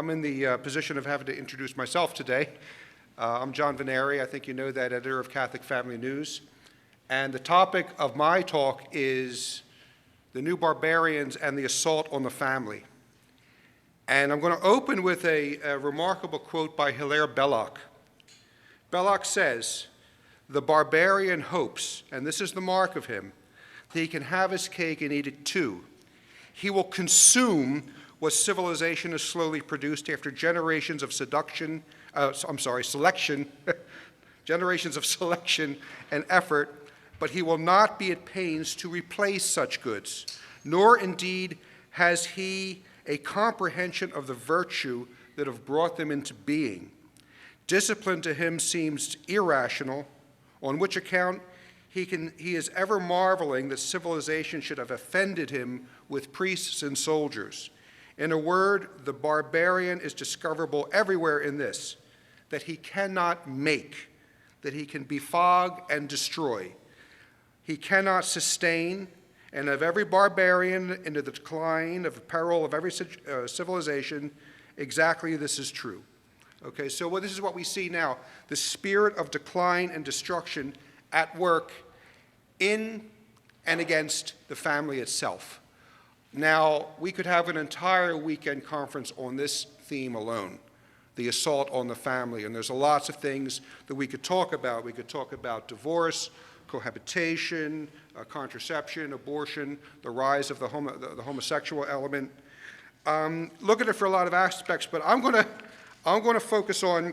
I'm in the position of having to introduce myself today. I'm John Vennari. I think you know that, editor of Catholic Family News. And the topic of my talk is the new barbarians and the assault on the family. And I'm going to open with a remarkable quote by Hilaire Belloc. Belloc says, "The barbarian hopes, and this is the mark of him, that he can have his cake and eat it too. He will consume what civilization has slowly produced after generations of selection, generations of selection and effort, but he will not be at pains to replace such goods, nor indeed has he a comprehension of the virtue that have brought them into being. Discipline to him seems irrational, on which account he is ever marveling that civilization should have offended him with priests and soldiers. In a word, the barbarian is discoverable everywhere in this, that he cannot make, that he can befog and destroy. He cannot sustain, and of every barbarian into the decline of peril of every civilization, exactly this is true." Okay, so this is what we see now, the spirit of decline and destruction at work in and against the family itself. Now, we could have an entire weekend conference on this theme alone, the assault on the family, and there's lots of things that we could talk about. We could talk about divorce, cohabitation, contraception, abortion, the rise of the homosexual element. Look at it for a lot of aspects, but I'm going to focus on.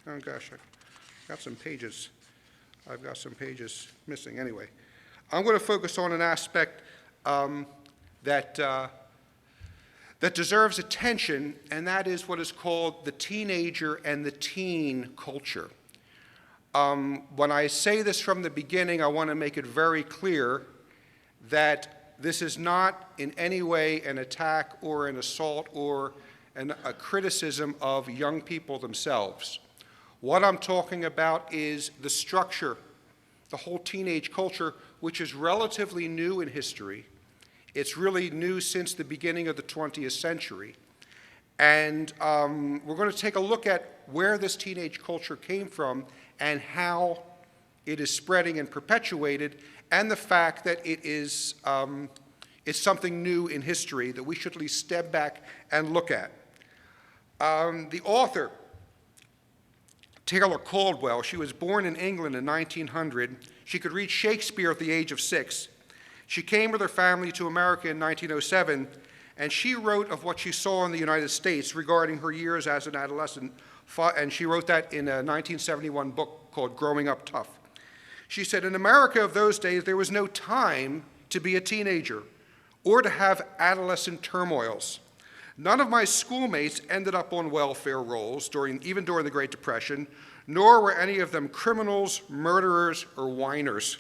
Oh gosh, I've got some pages. I've got some pages missing. Anyway, I'm going to focus on an aspect that deserves attention, and that is what is called the teenager and the teen culture. When I say this from the beginning, I want to make it very clear that this is not in any way an attack or an assault or a criticism of young people themselves. What I'm talking about is the structure, the whole teenage culture, which is relatively new in history. It's really new since the beginning of the 20th century. And we're going to take a look at where this teenage culture came from and how it is spreading and perpetuated, and the fact that it is something new in history that we should at least step back and look at. The author, Taylor Caldwell, she was born in England in 1900. She could read Shakespeare at the age of 6. She came with her family to America in 1907, and she wrote of what she saw in the United States regarding her years as an adolescent, and she wrote that in a 1971 book called Growing Up Tough. She said, "In America of those days, there was no time to be a teenager or to have adolescent turmoils. None of my schoolmates ended up on welfare rolls even during the Great Depression, nor were any of them criminals, murderers, or whiners.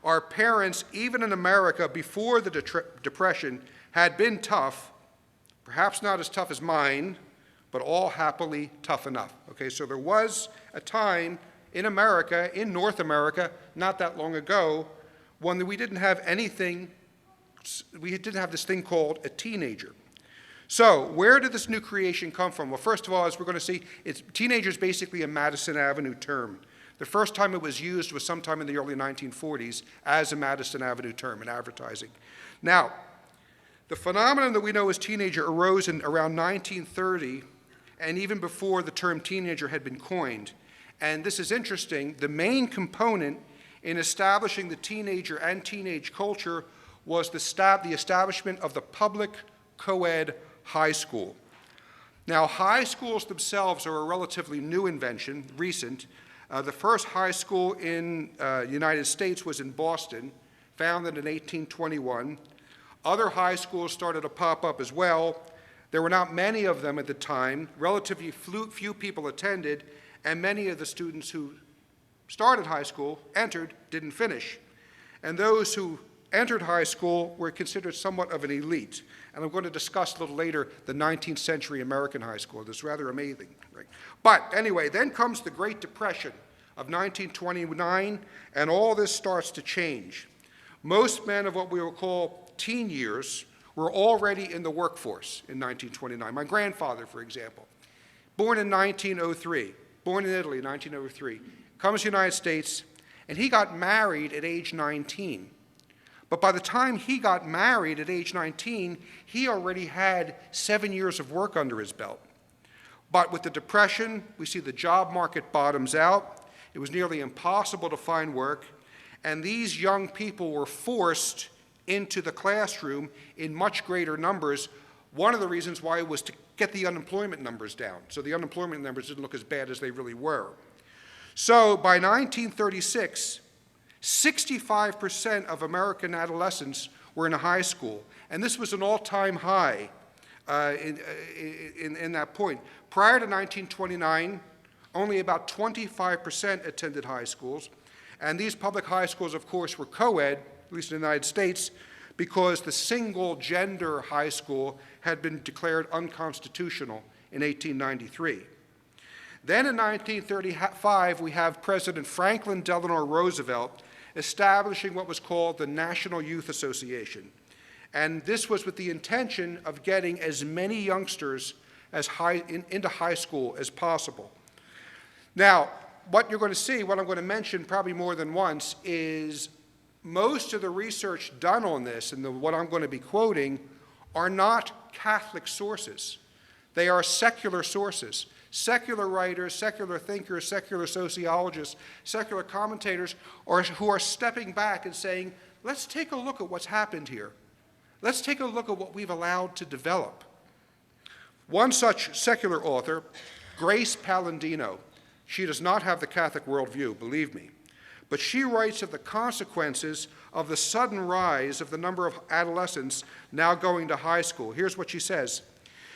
Our parents, even in America before the Depression, had been tough, perhaps not as tough as mine, but all happily tough enough." Okay, so there was a time in America, in North America, not that long ago, when we didn't have this thing called a teenager. So where did this new creation come from? Well, first of all, as we're going to see, teenager is basically a Madison Avenue term. The first time it was used was sometime in the early 1940s as a Madison Avenue term in advertising. Now, the phenomenon that we know as teenager arose in around 1930, and even before the term teenager had been coined. And this is interesting. The main component in establishing the teenager and teenage culture was the establishment of the public co-ed high school. Now, high schools themselves are a relatively new invention, recent. The first high school in the United States was in Boston, founded in 1821. Other high schools started to pop up as well. There were not many of them at the time. Relatively few people attended, and many of the students who started high school, didn't finish. And those who entered high school were considered somewhat of an elite. And I'm going to discuss a little later the 19th century American high school. That's rather amazing. Right? But anyway, then comes the Great Depression of 1929, and all this starts to change. Most men of what we will call teen years were already in the workforce in 1929. My grandfather, for example, born in 1903, born in Italy in 1903, comes to the United States, and he got married at age 19. But by the time he got married at age 19, he already had 7 years of work under his belt. But with the Depression, we see the job market bottoms out. It was nearly impossible to find work, and these young people were forced into the classroom in much greater numbers. One of the reasons why was to get the unemployment numbers down, so the unemployment numbers didn't look as bad as they really were. So by 1936, 65% of American adolescents were in high school, and this was an all-time high in that point. Prior to 1929, only about 25% attended high schools, and these public high schools, of course, were co-ed, at least in the United States, because the single-gender high school had been declared unconstitutional in 1893. Then in 1935, we have President Franklin Delano Roosevelt establishing what was called the National Youth Association. And this was with the intention of getting as many youngsters into high school as possible. Now, what you're going to see, what I'm going to mention probably more than once, is most of the research done on this, and what I'm going to be quoting, are not Catholic sources. They are secular sources. Secular writers, secular thinkers, secular sociologists, secular commentators who are stepping back and saying, let's take a look at what's happened here. Let's take a look at what we've allowed to develop. One such secular author, Grace Palladino, she does not have the Catholic worldview, believe me, but she writes of the consequences of the sudden rise of the number of adolescents now going to high school. Here's what she says.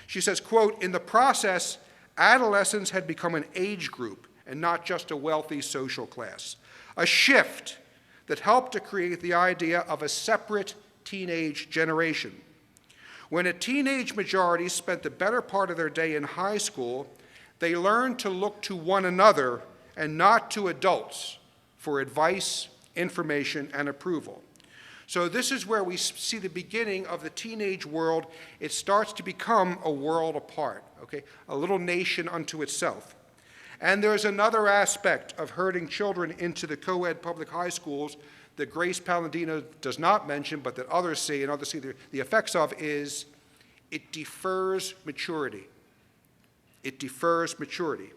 She says, quote, "In the process, adolescents had become an age group and not just a wealthy social class, a shift that helped to create the idea of a separate teenage generation. When a teenage majority spent the better part of their day in high school, they learned to look to one another and not to adults for advice, information, and approval." So this is where we see the beginning of the teenage world. It starts to become a world apart, okay? A little nation unto itself. And there's another aspect of herding children into the co-ed public high schools that Grace Palladino does not mention, but that others see, and others see the effects of, is it defers maturity. It defers maturity.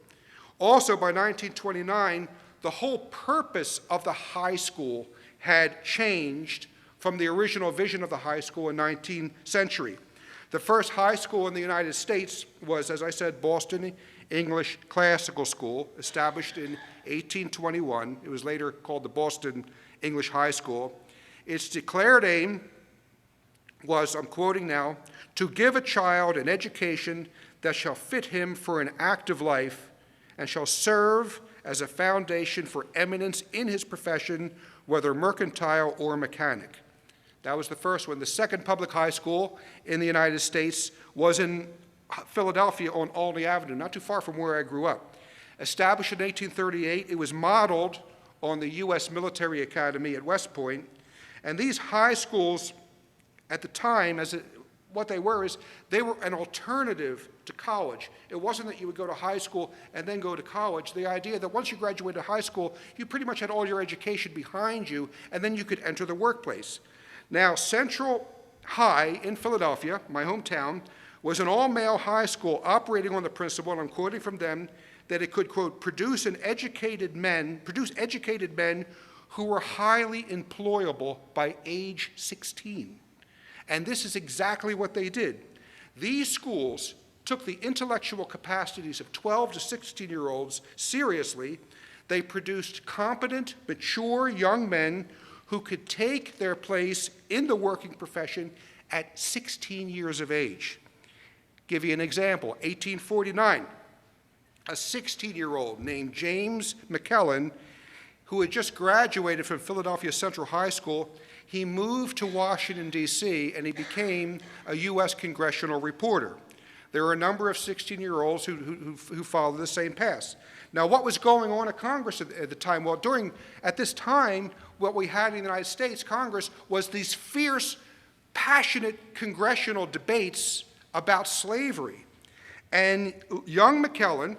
Also, by 1929, the whole purpose of the high school had changed from the original vision of the high school in the 19th century. The first high school in the United States was, as I said, Boston English Classical School, established in 1821. It was later called the Boston English High School. Its declared aim was, I'm quoting now, "to give a child an education that shall fit him for an active life and shall serve as a foundation for eminence in his profession, whether mercantile or mechanic." That was the first one. The second public high school in the United States was in Philadelphia on Albany Avenue, not too far from where I grew up. Established in 1838, it was modeled on the U.S. Military Academy at West Point. And these high schools at the time, what they were is they were an alternative to college. It wasn't that you would go to high school and then go to college. The idea that once you graduated high school, you pretty much had all your education behind you, and then you could enter the workplace. Now, Central High in Philadelphia, my hometown, was an all-male high school operating on the principle, and I'm quoting from them, that it could, quote, produce educated men who were highly employable by age 16. And this is exactly what they did. These schools took the intellectual capacities of 12 to 16-year-olds seriously. They produced competent, mature young men who could take their place in the working profession at 16 years of age. Give you an example. 1849, a 16-year-old named James McKellen, who had just graduated from Philadelphia Central High School, he moved to Washington, D.C., and he became a U.S. congressional reporter. There were a number of 16-year-olds who followed the same path. Now, what was going on at Congress at the time? Well, at this time, what we had in the United States Congress was these fierce passionate congressional debates about slavery. And young McKellen,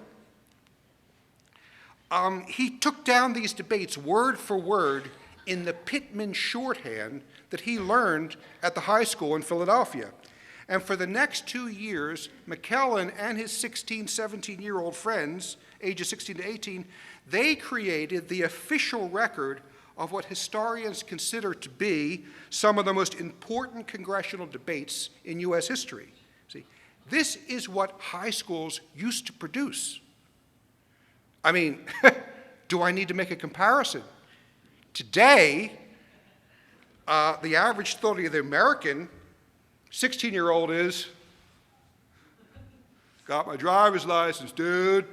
he took down these debates word for word in the Pittman shorthand that he learned at the high school in Philadelphia. And for the next 2 years, McKellen and his 16, 17-year-old friends, ages 16 to 18, they created the official record of what historians consider to be some of the most important congressional debates in U.S. history. See, this is what high schools used to produce. I mean, do I need to make a comparison? Today, the average thought of the American 16-year-old is, got my driver's license, dude,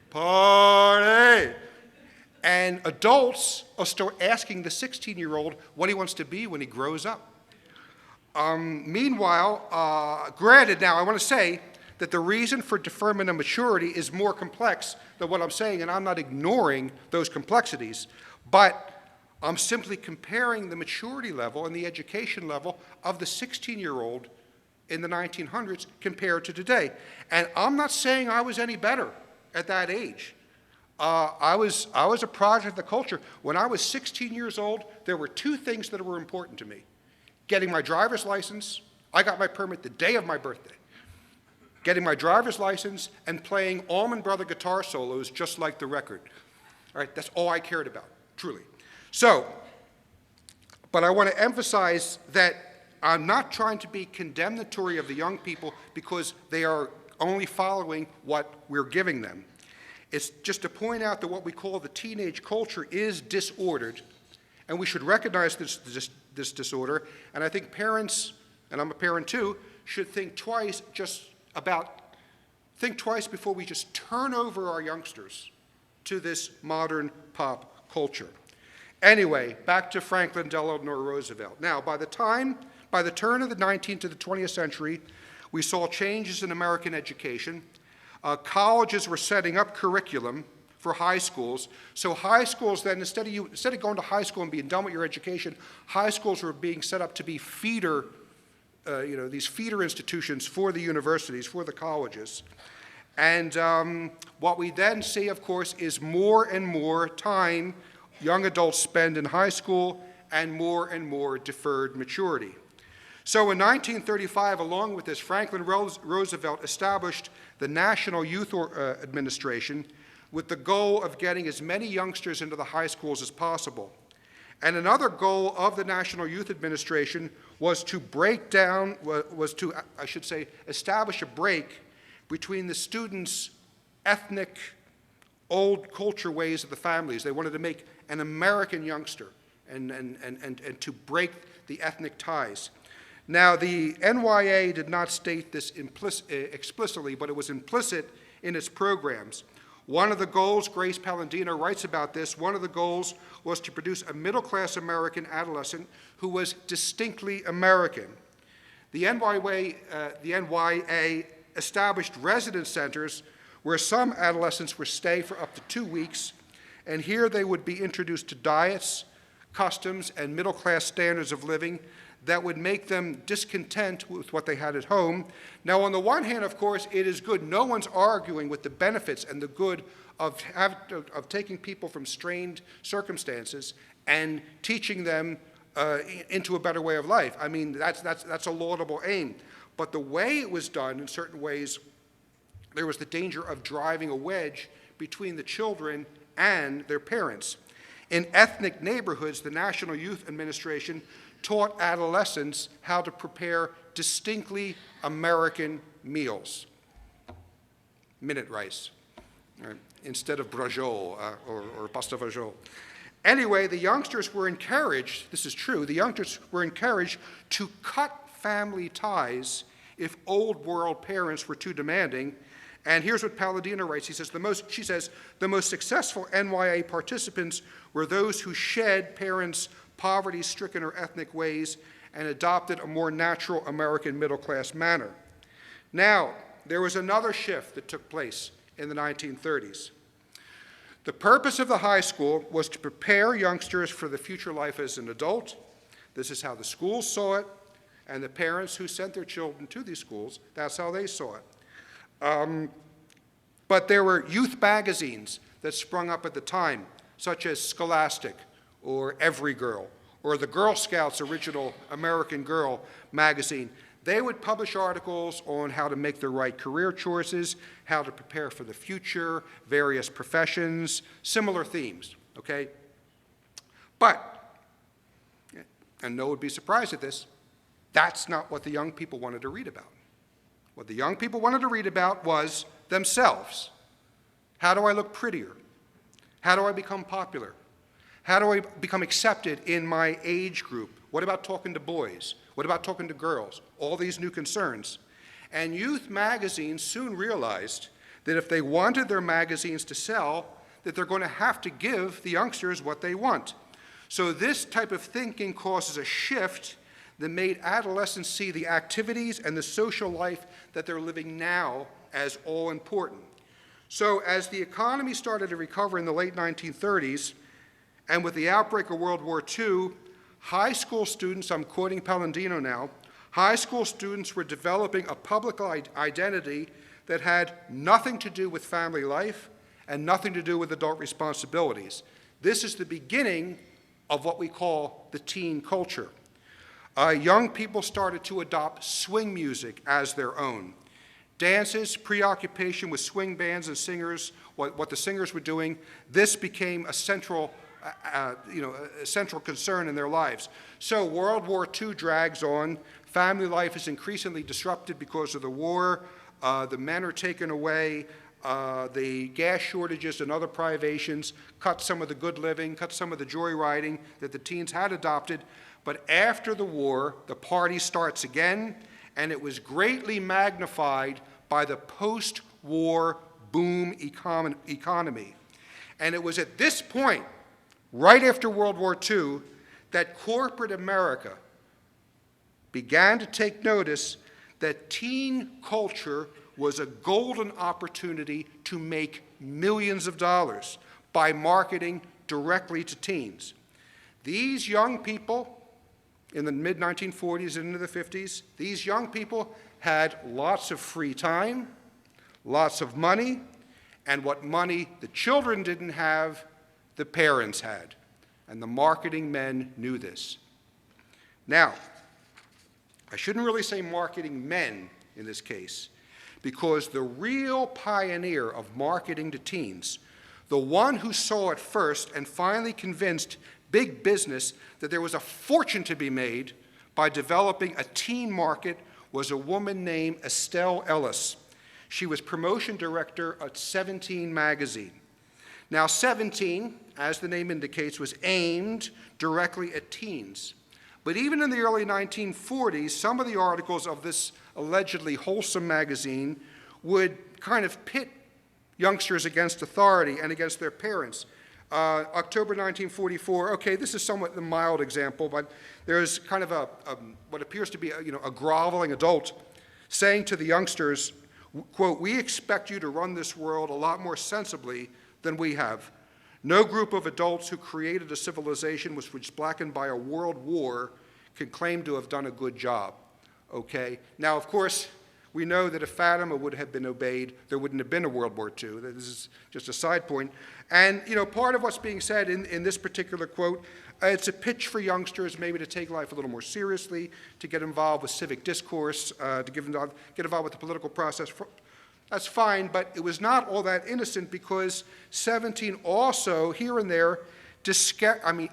party. And adults will start asking the 16-year-old what he wants to be when he grows up. Meanwhile, granted, now I want to say that the reason for deferment of maturity is more complex than what I'm saying, and I'm not ignoring those complexities, but I'm simply comparing the maturity level and the education level of the 16-year-old in the 1900s compared to today. And I'm not saying I was any better at that age. I was a product of the culture. When I was 16 years old, there were two things that were important to me. Getting my driver's license. I got my permit the day of my birthday. Getting my driver's license and playing Allman Brother guitar solos just like the record. All right, that's all I cared about, truly. So, but I want to emphasize that I'm not trying to be condemnatory of the young people because they are only following what we're giving them. It's just to point out that what we call the teenage culture is disordered, and we should recognize this disorder. And I think parents, and I'm a parent too, should think twice before we just turn over our youngsters to this modern pop culture. Anyway, back to Franklin Delano Roosevelt. Now, by the turn of the 19th to the 20th century, we saw changes in American education. Colleges were setting up curriculum for high schools. So high schools then, instead of going to high school and being done with your education, high schools were being set up to be these feeder institutions for the universities, for the colleges. And what we then see, of course, is more and more time young adults spend in high school and more deferred maturity. So in 1935, along with this, Franklin Roosevelt established the National Youth Administration with the goal of getting as many youngsters into the high schools as possible. And another goal of the National Youth Administration was to establish a break between the students' ethnic, old culture ways of the families. They wanted to make an American youngster and to break the ethnic ties. Now, the NYA did not state this explicitly, but it was implicit in its programs. One of the goals, Grace Palladino writes about this, one of the goals was to produce a middle-class American adolescent who was distinctly American. The NYA established residence centers where some adolescents would stay for up to 2 weeks, and here they would be introduced to diets, customs, and middle-class standards of living that would make them discontent with what they had at home. Now, on the one hand, of course, it is good. No one's arguing with the benefits and the good of taking people from strained circumstances and teaching them into a better way of life. I mean, that's a laudable aim. But the way it was done, in certain ways, there was the danger of driving a wedge between the children and their parents. In ethnic neighborhoods, the National Youth Administration taught adolescents how to prepare distinctly American meals. Minute rice, right, instead of brajol or pasta vajol. Anyway, the youngsters were encouraged, this is true, the youngsters were encouraged to cut family ties if old world parents were too demanding. And here's what Palladino writes. She says, the most successful NYA participants were those who shed parents' poverty-stricken or ethnic ways and adopted a more natural American middle-class manner. Now, there was another shift that took place in the 1930s. The purpose of the high school was to prepare youngsters for the future life as an adult. This is how the schools saw it. And the parents who sent their children to these schools, that's how they saw it. But there were youth magazines that sprung up at the time, such as Scholastic or Every Girl or the Girl Scouts' original American Girl magazine. They would publish articles on how to make the right career choices, how to prepare for the future, various professions, similar themes, okay? But, and no one would be surprised at this, that's not what the young people wanted to read about. What the young people wanted to read about was themselves. How do I look prettier? How do I become popular? How do I become accepted in my age group? What about talking to boys? What about talking to girls? All these new concerns. And youth magazines soon realized that if they wanted their magazines to sell, that they're going to have to give the youngsters what they want. So this type of thinking causes a shift that made adolescents see the activities and the social life that they're living now as all important. So as the economy started to recover in the late 1930s, and with the outbreak of World War II, high school students, I'm quoting Palladino now, high school students were developing a public identity that had nothing to do with family life and nothing to do with adult responsibilities. This is the beginning of what we call the teen culture. Young people started to adopt swing music as their own. Dances, preoccupation with swing bands and singers, what the singers were doing, this became a central concern in their lives. So World War II drags on. Family life is increasingly disrupted because of the war. The men are taken away. The gas shortages and other privations cut some of the good living, cut some of the joyriding that the teens had adopted. But after the war, the party starts again, and it was greatly magnified by the post-war boom economy. And it was at this point, right after World War II, that corporate America began to take notice that teen culture was a golden opportunity to make millions of dollars by marketing directly to teens. These young people, in the mid-1940s and into the 50s, these young people had lots of free time, lots of money, and what money the children didn't have, the parents had. And the marketing men knew this. Now, I shouldn't really say marketing men in this case, because the real pioneer of marketing to teens, the one who saw it first and finally convinced big business that there was a fortune to be made by developing a teen market, was a woman named Estelle Ellis. She was promotion director at 17 magazine. Now 17, as the name indicates, was aimed directly at teens. But even in the early 1940s, some of the articles of this allegedly wholesome magazine would kind of pit youngsters against authority and against their parents. October 1944, okay, this is somewhat a mild example, but there's kind of what appears to be a groveling adult saying to the youngsters, quote, "We expect you to run this world a lot more sensibly than we have. No group of adults who created a civilization which was blackened by a world war can claim to have done a good job." Okay? Now, of course, we know that if Fatima would have been obeyed, there wouldn't have been a World War II. This is just a side point. And, part of what's being said in this particular quote, it's a pitch for youngsters maybe to take life a little more seriously, to get involved with civic discourse, to get involved with the political process. That's fine, but it was not all that innocent, because 17 also, here and there,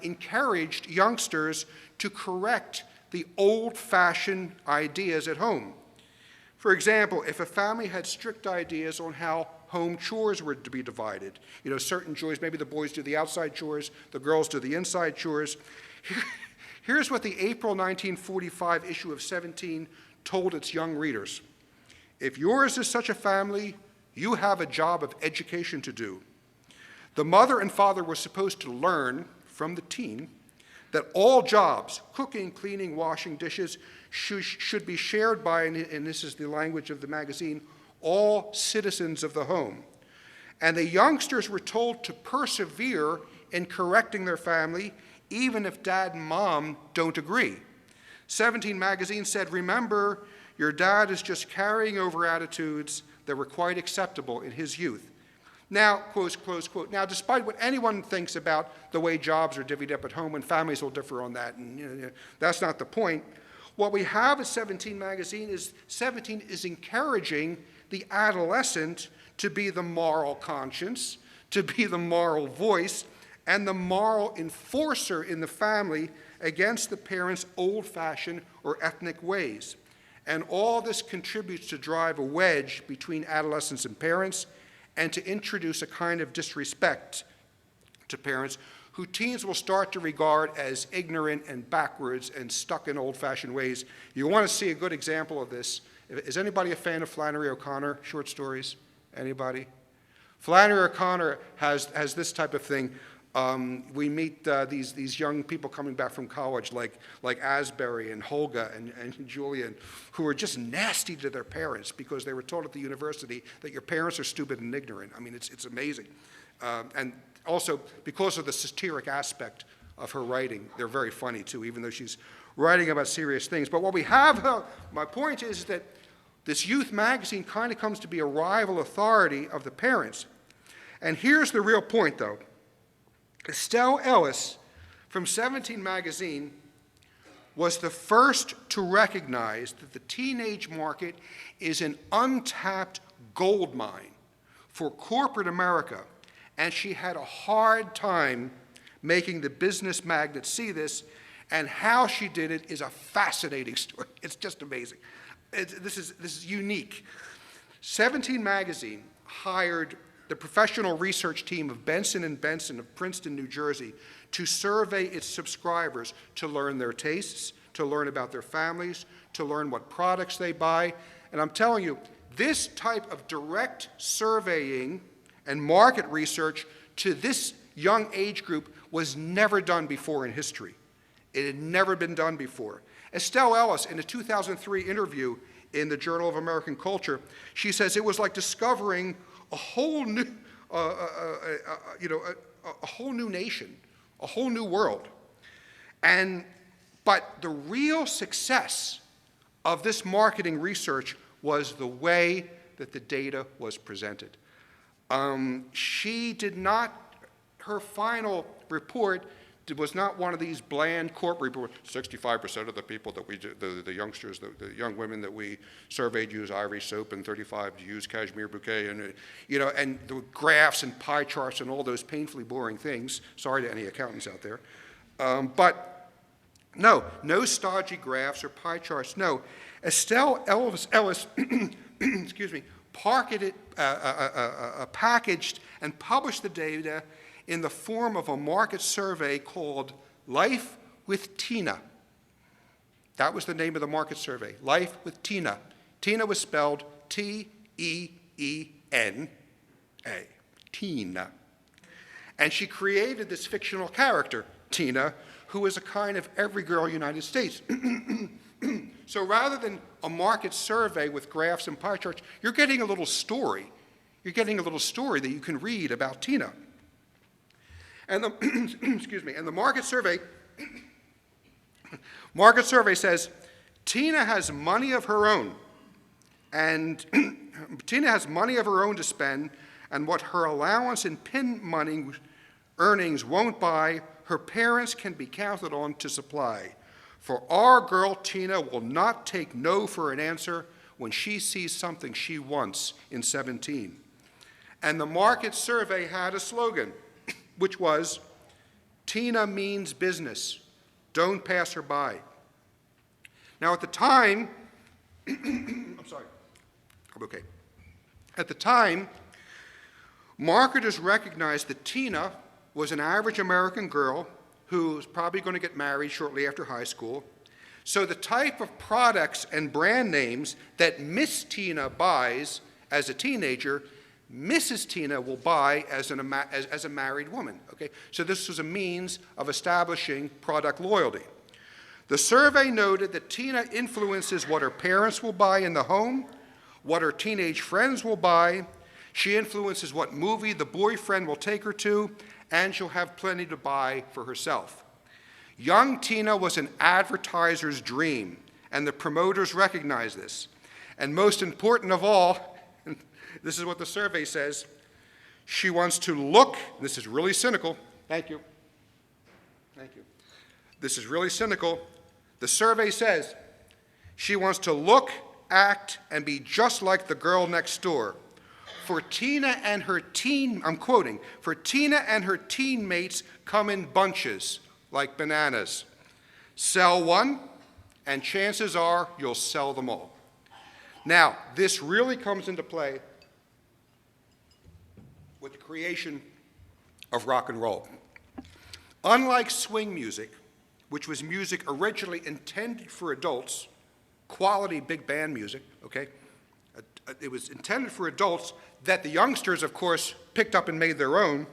encouraged youngsters to correct the old-fashioned ideas at home. For example, if a family had strict ideas on how home chores were to be divided, certain chores, maybe the boys do the outside chores, the girls do the inside chores. Here's what the April 1945 issue of 17 told its young readers. "If yours is such a family, you have a job of education to do. The mother and father were supposed to learn from the teen that all jobs, cooking, cleaning, washing dishes, should be shared by, and this is the language of the magazine, all citizens of the home. And the youngsters were told to persevere in correcting their family, even if dad and mom don't agree. 17 magazine said, remember, your dad is just carrying over attitudes that were quite acceptable in his youth. Now, close quote, now despite what anyone thinks about the way jobs are divvied up at home, and families will differ on that, and that's not the point, what we have at 17 magazine is 17 is encouraging the adolescent to be the moral conscience, to be the moral voice, and the moral enforcer in the family against the parents' old-fashioned or ethnic ways. And all this contributes to drive a wedge between adolescents and parents, and to introduce a kind of disrespect to parents who teens will start to regard as ignorant and backwards and stuck in old-fashioned ways. You want to see a good example of this. Is anybody a fan of Flannery O'Connor short stories? Anybody? Flannery O'Connor has this type of thing. We meet these young people coming back from college like Asbury and Holga and Julian, who are just nasty to their parents because they were told at the university that your parents are stupid and ignorant. I mean, it's amazing. And also, because of the satiric aspect of her writing, they're very funny too, even though she's writing about serious things. But what we have, my point is that this youth magazine kind of comes to be a rival authority of the parents. And here's the real point, though. Estelle Ellis from 17 magazine was the first to recognize that the teenage market is an untapped gold mine for corporate America, and she had a hard time making the business magnates see this, and how she did it is a fascinating story. It's just amazing. This is unique. 17 magazine hired the professional research team of Benson & Benson of Princeton, New Jersey, to survey its subscribers to learn their tastes, to learn about their families, to learn what products they buy. And I'm telling you, this type of direct surveying and market research to this young age group was never done before in history. It had never been done before. Estelle Ellis, in a 2003 interview in the Journal of American Culture, she says it was like discovering a whole new, a whole new nation, a whole new world. But the real success of this marketing research was the way that the data was presented. She did not, her final report was not one of these bland corporate reports. 65% of the people that we, the youngsters, the young women that we surveyed use Irish soap, and 35 use cashmere bouquet, and and the graphs and pie charts and all those painfully boring things. Sorry to any accountants out there, but no stodgy graphs or pie charts. No, Estelle Ellis, excuse me, packaged and published the data in the form of a market survey called Life with Tina. That was the name of the market survey, Life with Tina. Tina was spelled T-E-E-N-A, Tina. And she created this fictional character, Tina, who is a kind of every girl in the United States. So rather than a market survey with graphs and pie charts, you're getting a little story. You're getting a little story that you can read about Tina. And the, excuse me, and the market survey says, Tina has money of her own, and Tina has money of her own to spend, and what her allowance in pin money earnings won't buy, her parents can be counted on to supply. For our girl, Tina will not take no for an answer when she sees something she wants in 17. And the market survey had a slogan, which was, Tina means business. Don't pass her by. Now at the time, I'm sorry, I'm okay. At the time, marketers recognized that Tina was an average American girl who was probably going to get married shortly after high school. So the type of products and brand names that Miss Tina buys as a teenager, Mrs. Tina will buy as a married woman, okay? So this was a means of establishing product loyalty. The survey noted that Tina influences what her parents will buy in the home, what her teenage friends will buy. She influences what movie the boyfriend will take her to, and she'll have plenty to buy for herself. Young Tina was an advertiser's dream, and the promoters recognized this. And most important of all, this is what the survey says, she wants to look, this is really cynical, thank you, this is really cynical, the survey says she wants to look, act, and be just like the girl next door. For Tina and her I'm quoting, for Tina and her teammates come in bunches, like bananas. Sell one, and chances are you'll sell them all. Now, this really comes into play with the creation of rock and roll. Unlike swing music, which was music originally intended for adults, quality big band music, okay? It was intended for adults that the youngsters, of course, picked up and made their own.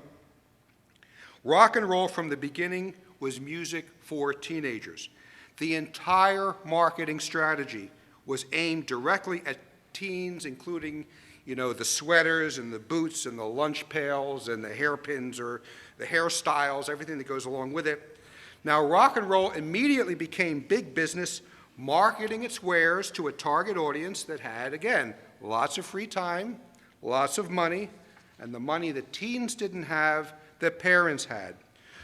Rock and roll from the beginning was music for teenagers. The entire marketing strategy was aimed directly at teens, including, the sweaters and the boots and the lunch pails and the hairpins or the hairstyles, everything that goes along with it. Now, rock and roll immediately became big business, marketing its wares to a target audience that had, again, lots of free time, lots of money, and the money that teens didn't have, that parents had.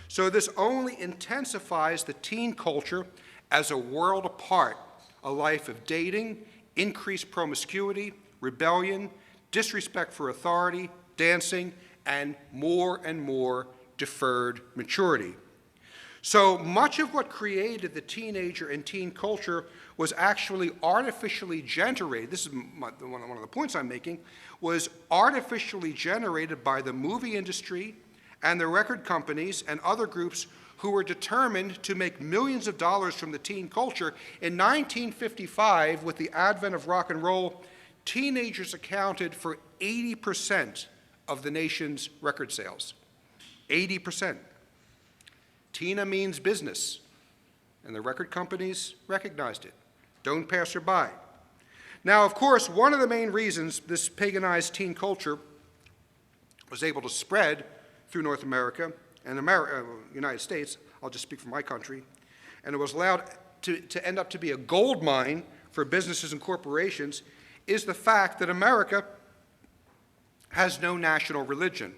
So this only intensifies the teen culture as a world apart, a life of dating, increased promiscuity, rebellion, disrespect for authority, dancing, and more deferred maturity. So much of what created the teenager and teen culture was actually artificially generated, this is one of the points I'm making, was artificially generated by the movie industry and the record companies and other groups who were determined to make millions of dollars from the teen culture. In 1955, with the advent of rock and roll, teenagers accounted for 80% of the nation's record sales. 80%. Tina means business, and the record companies recognized it. Don't pass her by. Now, of course, one of the main reasons this paganized teen culture was able to spread through North America and United States, I'll just speak for my country, and it was allowed to end up to be a gold mine for businesses and corporations, is the fact that America has no national religion.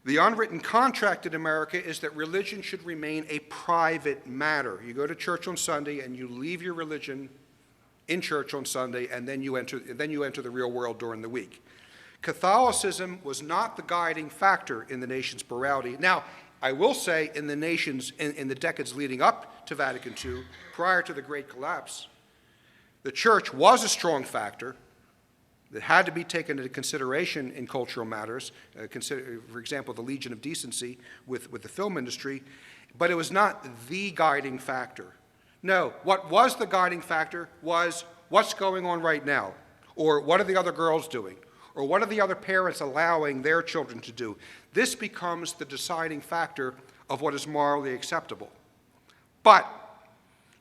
The unwritten contract in America is that religion should remain a private matter. You go to church on Sunday and you leave your religion in church on Sunday, and then you enter the real world during the week. Catholicism was not the guiding factor in the nation's plurality. Now, I will say in the decades leading up to Vatican II, prior to the Great Collapse, the church was a strong factor that had to be taken into consideration in cultural matters, for example, the Legion of Decency with the film industry, but it was not the guiding factor. No, what was the guiding factor was what's going on right now, or what are the other girls doing, or what are the other parents allowing their children to do. This becomes the deciding factor of what is morally acceptable. But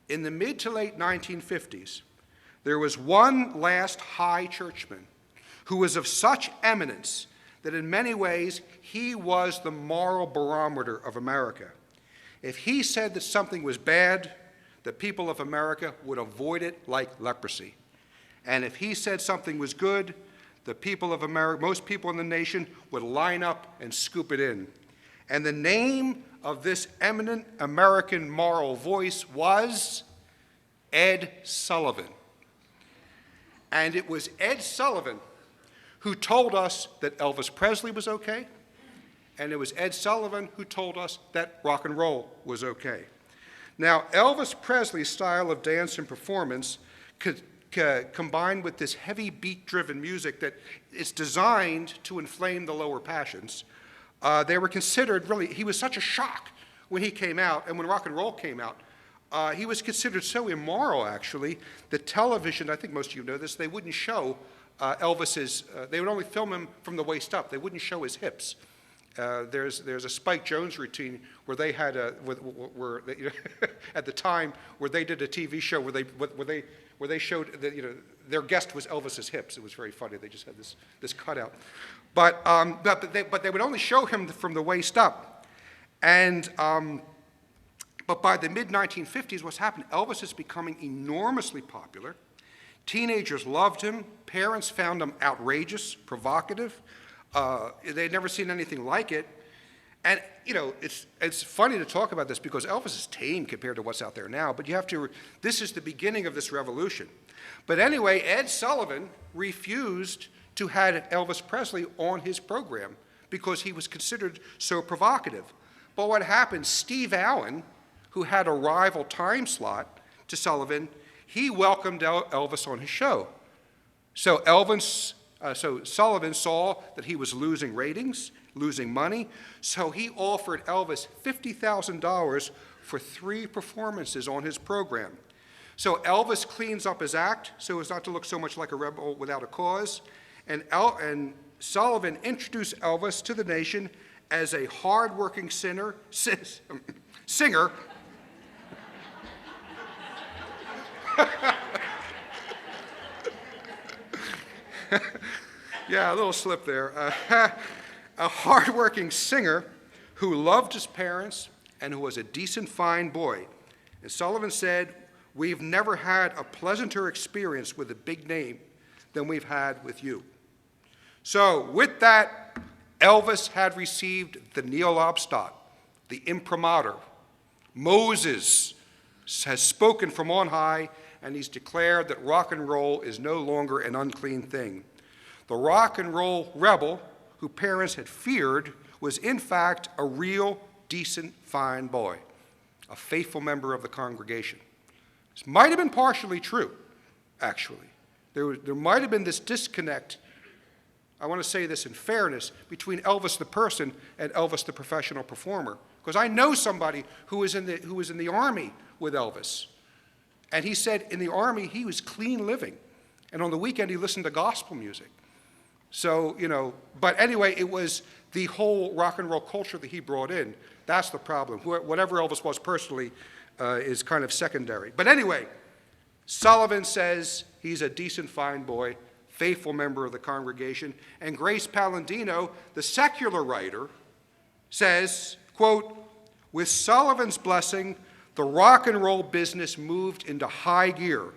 in the mid to late 1950s, there was one last high churchman who was of such eminence that in many ways he was the moral barometer of America. If he said that something was bad, the people of America would avoid it like leprosy. And if he said something was good, the people of America, most people in the nation, would line up and scoop it in. And the name of this eminent American moral voice was Ed Sullivan. And it was Ed Sullivan who told us that Elvis Presley was okay, and it was Ed Sullivan who told us that rock and roll was okay. Now, Elvis Presley's style of dance and performance combined with this heavy beat-driven music that is designed to inflame the lower passions, they were considered really, he was such a shock when he came out, and when rock and roll came out, he was considered so immoral, actually, that television, I think most of you know this, they wouldn't show Elvis's, they would only film him from the waist up. They wouldn't show his hips. There's a Spike Jones routine where they had at the time where they did a TV show where they showed that their guest was Elvis's hips. It was very funny. They just had this cutout, but they would only show him from the waist up, and But by the mid-1950s, what's happened? Elvis is becoming enormously popular. Teenagers loved him. Parents found him outrageous, provocative. They'd never seen anything like it. And, it's funny to talk about this because Elvis is tame compared to what's out there now, but this is the beginning of this revolution. But anyway, Ed Sullivan refused to have Elvis Presley on his program because he was considered so provocative. But what happened, Steve Allen, who had a rival time slot to Sullivan, he welcomed Elvis on his show. So Sullivan saw that he was losing ratings, losing money, so he offered Elvis $50,000 for 3 performances on his program. So Elvis cleans up his act so as not to look so much like a rebel without a cause, and Sullivan introduced Elvis to the nation as a hard-working singer. Yeah, a little slip there. A hard-working singer who loved his parents and who was a decent, fine boy. And Sullivan said, "We've never had a pleasanter experience with a big name than we've had with you." So with that, Elvis had received the Nihil Obstat, the imprimatur. Moses has spoken from on high, and he's declared that rock and roll is no longer an unclean thing. The rock and roll rebel, who parents had feared, was in fact a real, decent, fine boy, a faithful member of the congregation. This might have been partially true, actually. There might have been this disconnect, I want to say this in fairness, between Elvis the person and Elvis the professional performer. Because I know somebody who was in the Army with Elvis. And he said in the Army he was clean living. And on the weekend he listened to gospel music. So, but anyway, it was the whole rock and roll culture that he brought in. That's the problem. Whatever Elvis was personally is kind of secondary. But anyway, Sullivan says he's a decent, fine boy, faithful member of the congregation. And Grace Palladino, the secular writer, says, quote, "With Sullivan's blessing, the rock and roll business moved into high gear.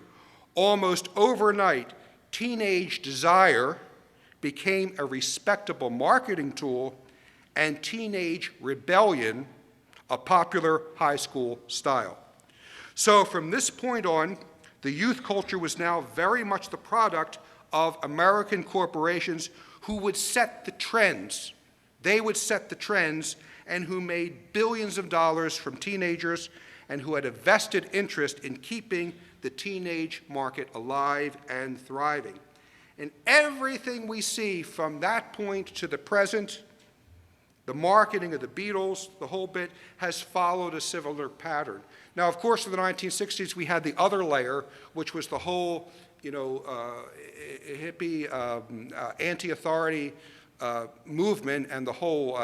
Almost overnight, teenage desire became a respectable marketing tool, and teenage rebellion a popular high school style." So from this point on, the youth culture was now very much the product of American corporations who would set the trends. They would set the trends, and who made billions of dollars from teenagers and who had a vested interest in keeping the teenage market alive and thriving. And everything we see from that point to the present, the marketing of the Beatles, the whole bit, has followed a similar pattern. Now, of course, in the 1960s, we had the other layer, which was the whole, hippie, anti-authority movement and the whole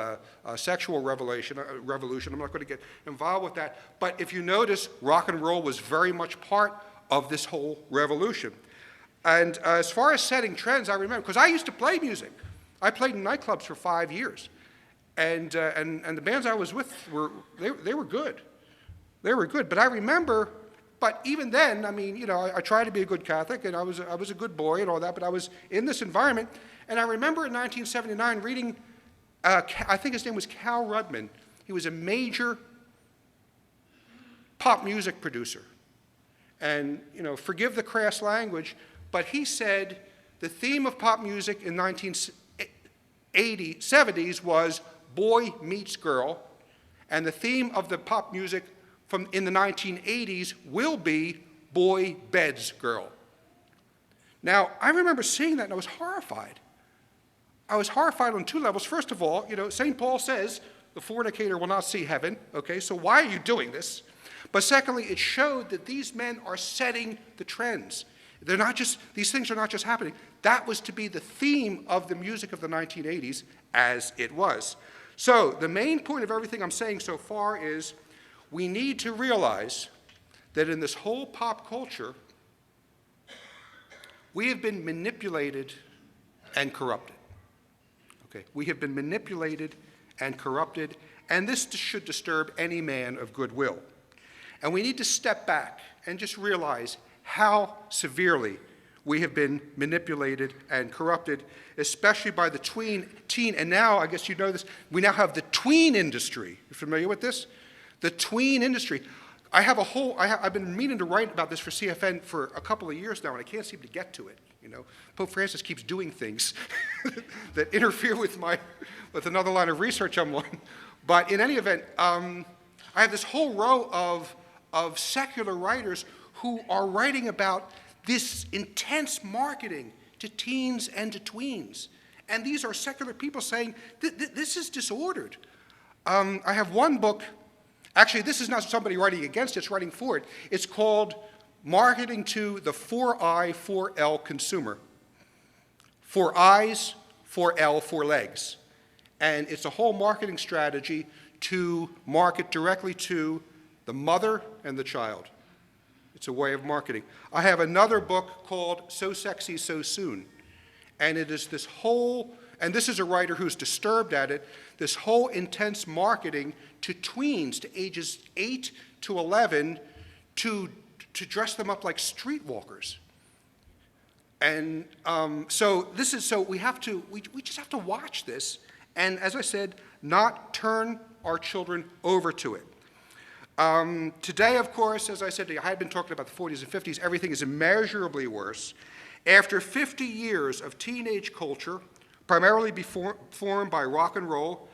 sexual revolution. I'm not going to get involved with that. But if you notice, rock and roll was very much part of this whole revolution. And as far as setting trends, I remember, because I used to play music. I played in nightclubs for 5 years. And the bands I was with, they were good. They were good. But I remember, but even then, I tried to be a good Catholic, and I was a good boy and all that, but I was in this environment. And I remember in 1979 reading, I think his name was Cal Rudman. He was a major pop music producer. And, forgive the crass language, but he said the theme of pop music in 1970s was boy meets girl, and the theme of the pop music in the 1980s will be boy beds girl. Now, I remember seeing that and I was horrified. I was horrified on 2 levels. First of all, St. Paul says the fornicator will not see heaven, okay, so why are you doing this? But secondly, it showed that these men are setting the trends. These things are not just happening. That was to be the theme of the music of the 1980s, as it was. So the main point of everything I'm saying so far is we need to realize that in this whole pop culture, we have been manipulated and corrupted. Okay, we have been manipulated and corrupted, and this should disturb any man of goodwill. And we need to step back and just realize how severely we have been manipulated and corrupted, especially by the teen, and now, I guess you know this, we now have the tween industry. You familiar with this? The tween industry. I've been meaning to write about this for CFN for a couple of years now, and I can't seem to get to it. You know, Pope Francis keeps doing things that interfere with another line of research I'm on. But in any event, I have this whole row of secular writers who are writing about this intense marketing to teens and to tweens. And these are secular people saying, this is disordered. I have one book, actually this is not somebody writing against it, it's writing for it. It's called Marketing to the 4I, 4L Consumer. 4 eyes, 4L, 4 legs. And it's a whole marketing strategy to market directly to the mother and the child. It's a way of marketing. I have another book called So Sexy, So Soon. And it is this whole, and this is a writer who's disturbed at it, this whole intense marketing to tweens, to ages 8 to 11, to dress them up like streetwalkers. And so we just have to watch this, and as I said, not turn our children over to it. Today, of course, as I said, I had been talking about the 40s and 50s, everything is immeasurably worse. After 50 years of teenage culture, primarily formed by rock and roll,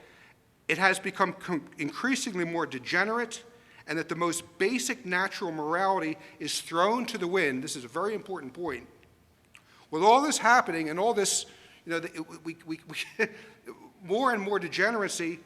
it has become increasingly more degenerate, and that the most basic natural morality is thrown to the wind. This is a very important point. With all this happening and all this, more and more degeneracy,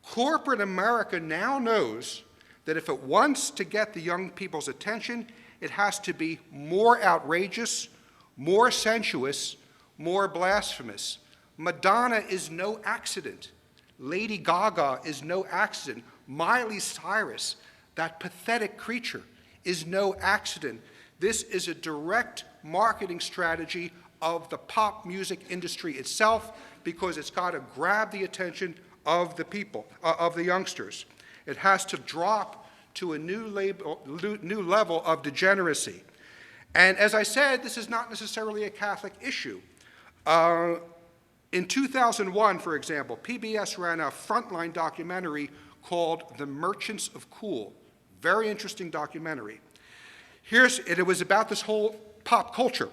corporate America now knows that if it wants to get the young people's attention, it has to be more outrageous, more sensuous, more blasphemous. Madonna is no accident. Lady Gaga is no accident. Miley Cyrus, that pathetic creature, is no accident. This is a direct marketing strategy of the pop music industry itself, because it's got to grab the attention of the people, of the youngsters. It has to drop to a new level of degeneracy. And as I said, this is not necessarily a Catholic issue. In 2001, for example, PBS ran a frontline documentary called The Merchants of Cool. Very interesting documentary. It was about this whole pop culture.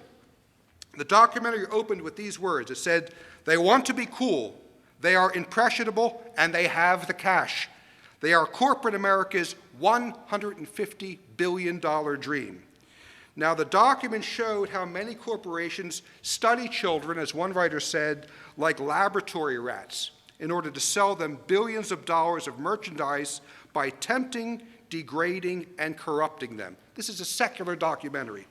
The documentary opened with these words. It said, "They want to be cool, they are impressionable, and they have the cash. They are corporate America's $150 billion dream." Now, the document showed how many corporations study children, as one writer said, like laboratory rats, in order to sell them billions of dollars of merchandise by tempting, degrading, and corrupting them. This is a secular documentary.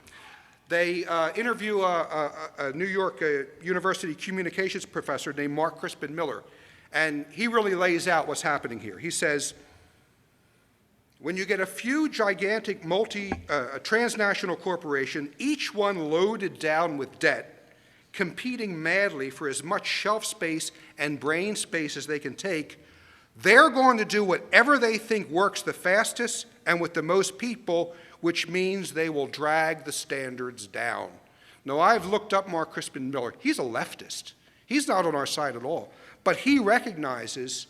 They interview a New York University communications professor named Mark Crispin Miller, and he really lays out what's happening here. He says, when you get a few gigantic transnational corporation, each one loaded down with debt, competing madly for as much shelf space and brain space as they can take, they're going to do whatever they think works the fastest and with the most people, which means they will drag the standards down. Now, I've looked up Mark Crispin Miller. He's a leftist. He's not on our side at all. But he recognizes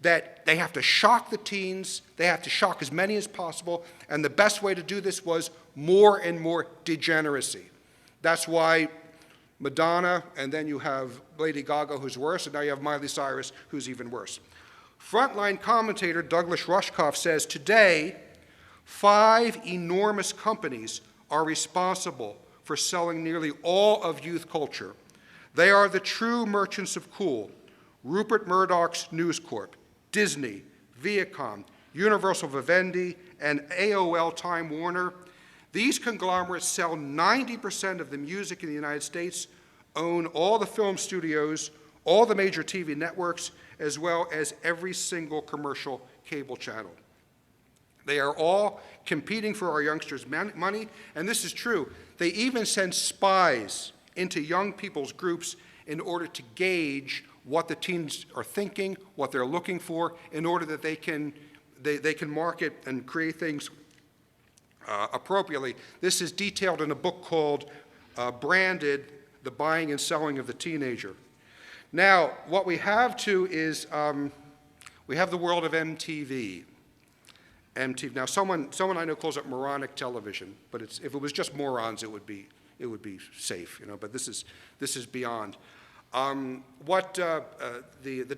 that they have to shock the teens, they have to shock as many as possible, and the best way to do this was more and more degeneracy. That's why Madonna, and then you have Lady Gaga, who's worse, and now you have Miley Cyrus, who's even worse. Frontline commentator Douglas Rushkoff says, today, 5 enormous companies are responsible for selling nearly all of youth culture. They are the true merchants of cool: Rupert Murdoch's News Corp, Disney, Viacom, Universal Vivendi, and AOL Time Warner. These conglomerates sell 90% of the music in the United States, own all the film studios, all the major TV networks, as well as every single commercial cable channel. They are all competing for our youngsters' money, and this is true. They even send spies into young people's groups in order to gauge what the teens are thinking, what they're looking for, in order that they can market and create things appropriately. This is detailed in a book called Branded, The Buying and Selling of the Teenager. Now, what we have too is we have the world of MTV. MTV. Now, someone I know calls it moronic television, but if it was just morons, it would be safe, you know. But this is beyond. The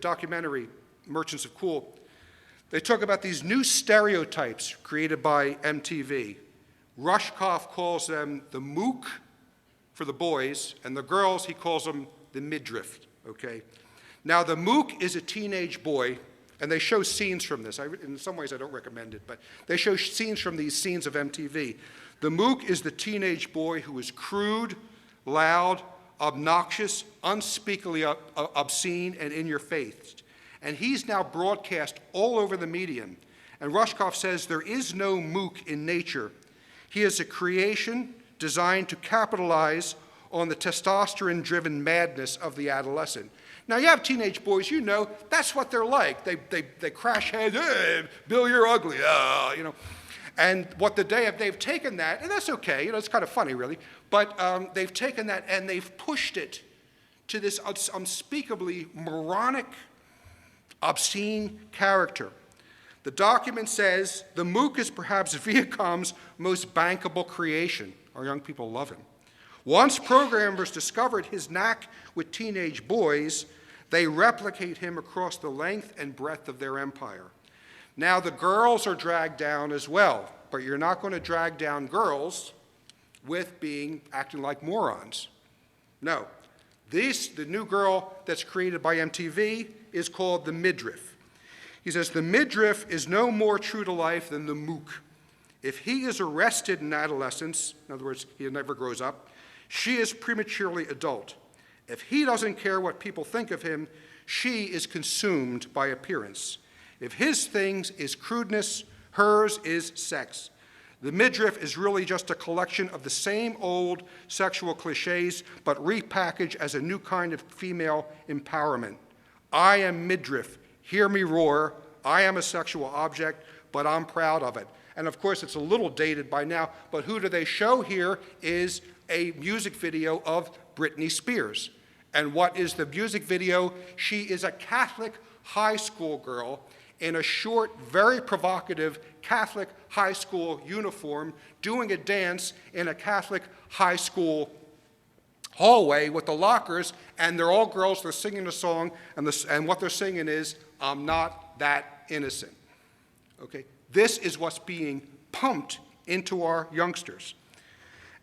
documentary Merchants of Cool, they talk about these new stereotypes created by MTV. Rushkoff calls them the mook for the boys, and the girls, he calls them the midriff, okay? Now, the mook is a teenage boy, and they show scenes from this. In some ways, I don't recommend it, but they show scenes from these scenes of MTV. The mook is the teenage boy who is crude, loud, obnoxious, unspeakably obscene, and in your face. And he's now broadcast all over the medium. And Rushkoff says there is no mook in nature. He is a creation designed to capitalize on the testosterone-driven madness of the adolescent. Now, you have teenage boys, you know, that's what they're like. They crash heads, hey, Bill, you're ugly, you know. And they've taken that, and that's okay, you know, it's kind of funny, really, but they've taken that and they've pushed it to this unspeakably moronic, obscene character. The document says, the mook is perhaps Viacom's most bankable creation. Our young people love him. Once programmers discovered his knack with teenage boys, they replicate him across the length and breadth of their empire. Now, the girls are dragged down as well, but you're not going to drag down girls with acting like morons. No. The new girl that's created by MTV is called the midriff. He says, the midriff is no more true to life than the mook. If he is arrested in adolescence, in other words, he never grows up, she is prematurely adult. If he doesn't care what people think of him, she is consumed by appearance. If his things is crudeness, hers is sex. The midriff is really just a collection of the same old sexual cliches, but repackaged as a new kind of female empowerment. I am midriff. Hear me roar. I am a sexual object, but I'm proud of it. And of course, it's a little dated by now, but who do they show here is a music video of Britney Spears. And what is the music video? She is a Catholic high school girl in a short, very provocative Catholic high school uniform doing a dance in a Catholic high school hallway with the lockers, and they're all girls, they're singing a song, and what they're singing is, I'm not that innocent. Okay? This is what's being pumped into our youngsters.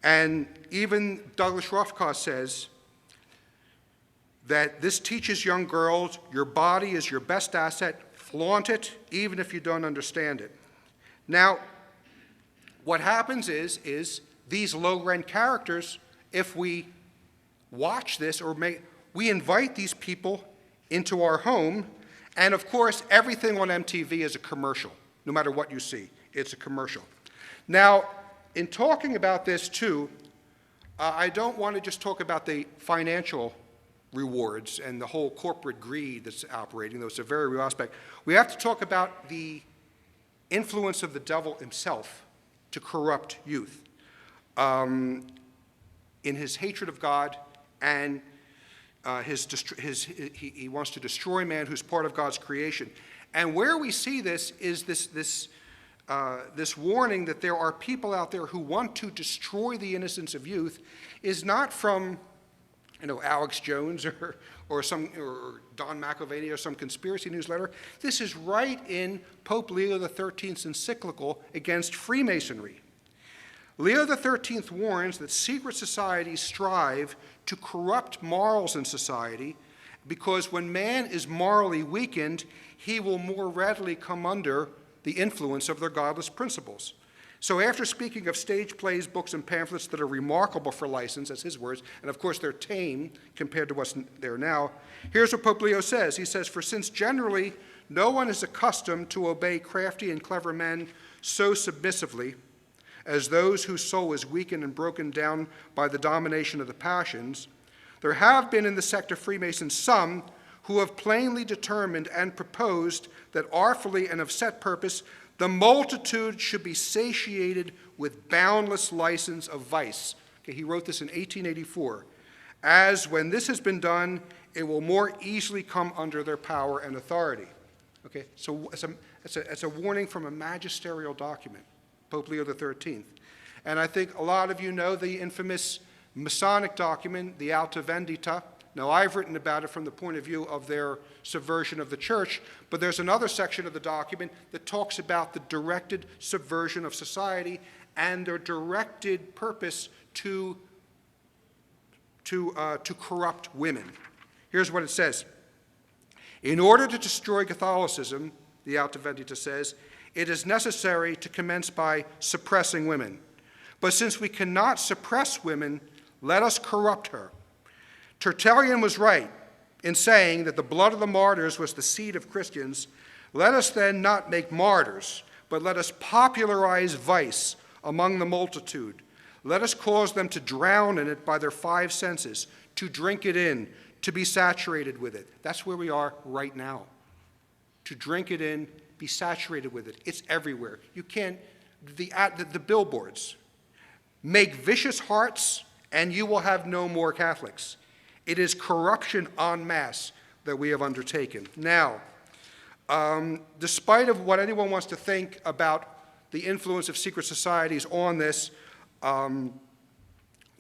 And even Douglas Rushkoff says that this teaches young girls, your body is your best asset, flaunt it, even if you don't understand it. Now, what happens is these low-rent characters, if we watch this, we invite these people into our home, and of course, everything on MTV is a commercial. No matter what you see, it's a commercial. Now, in talking about this too, I don't want to just talk about the financial rewards and the whole corporate greed that's operating, though it's a very real aspect. We have to talk about the influence of the devil himself to corrupt youth in his hatred of God, and he wants to destroy man who's part of God's creation. And where we see this is this warning that there are people out there who want to destroy the innocence of youth is not from, Alex Jones or Don McIlvaney or some conspiracy newsletter. This is right in Pope Leo XIII's encyclical against Freemasonry. Leo XIII warns that secret societies strive to corrupt morals in society because when man is morally weakened, he will more readily come under the influence of their godless principles. So after speaking of stage plays, books, and pamphlets that are remarkable for license, that's his words, and of course they're tame compared to what's there now, here's what Pope Leo says. He says, for since generally no one is accustomed to obey crafty and clever men so submissively as those whose soul is weakened and broken down by the domination of the passions, there have been in the sect of Freemasons some who have plainly determined and proposed that artfully and of set purpose The multitude should be satiated with boundless license of vice. Okay, he wrote this in 1884. As when this has been done, it will more easily come under their power and authority. Okay, so it's a warning from a magisterial document, Pope Leo XIII. And I think a lot of you know the infamous Masonic document, the Alta Vendita. Now, I've written about it from the point of view of their subversion of the church, but there's another section of the document that talks about the directed subversion of society and their directed purpose to corrupt women. Here's what it says. In order to destroy Catholicism, the Alta Vendita says, it is necessary to commence by suppressing women. But since we cannot suppress women, let us corrupt her. Tertullian was right in saying that the blood of the martyrs was the seed of Christians. Let us then not make martyrs, but let us popularize vice among the multitude. Let us cause them to drown in it by their five senses, to drink it in, to be saturated with it. That's where we are right now. To drink it in, be saturated with it. It's everywhere. You can't, the billboards. Make vicious hearts, and you will have no more Catholics. It is corruption en masse that we have undertaken. Now, despite of what anyone wants to think about the influence of secret societies on this,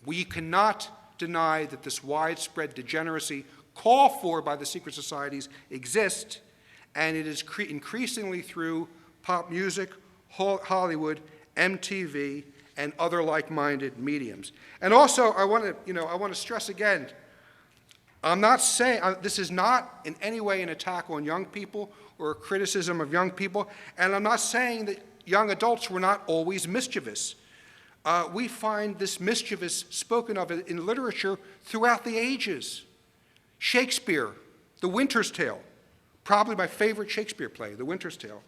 we cannot deny that this widespread degeneracy called for by the secret societies exists, and it is increasingly through pop music, Hollywood, MTV, and other like-minded mediums. And also, I want to stress again, I'm not saying, this is not in any way an attack on young people or a criticism of young people, and I'm not saying that young adults were not always mischievous. We find this mischievous spoken of in literature throughout the ages. Shakespeare, The Winter's Tale, probably my favorite Shakespeare play, The Winter's Tale.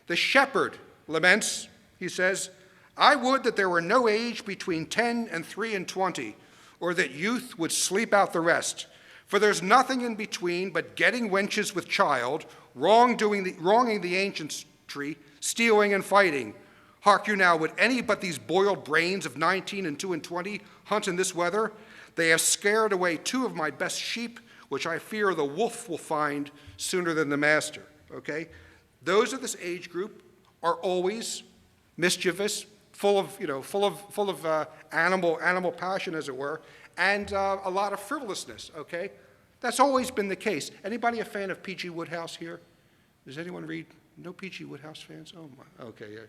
The shepherd laments, he says, I would that there were no age between 10 and 3 and 20, or that youth would sleep out the rest. For there's nothing in between but getting wenches with child, wronging the ancientry, stealing and fighting. Hark you now, would any but these boiled brains of 19 and 2 and 20 hunt in this weather? They have scared away 2 of my best sheep, which I fear the wolf will find sooner than the master. Okay? Those of this age group are always mischievous, full of animal passion, as it were, and a lot of frivolousness. Okay, that's always been the case. Anybody a fan of P.G. Wodehouse here? Does anyone read? No P.G. Wodehouse fans? Oh my. Okay, yeah.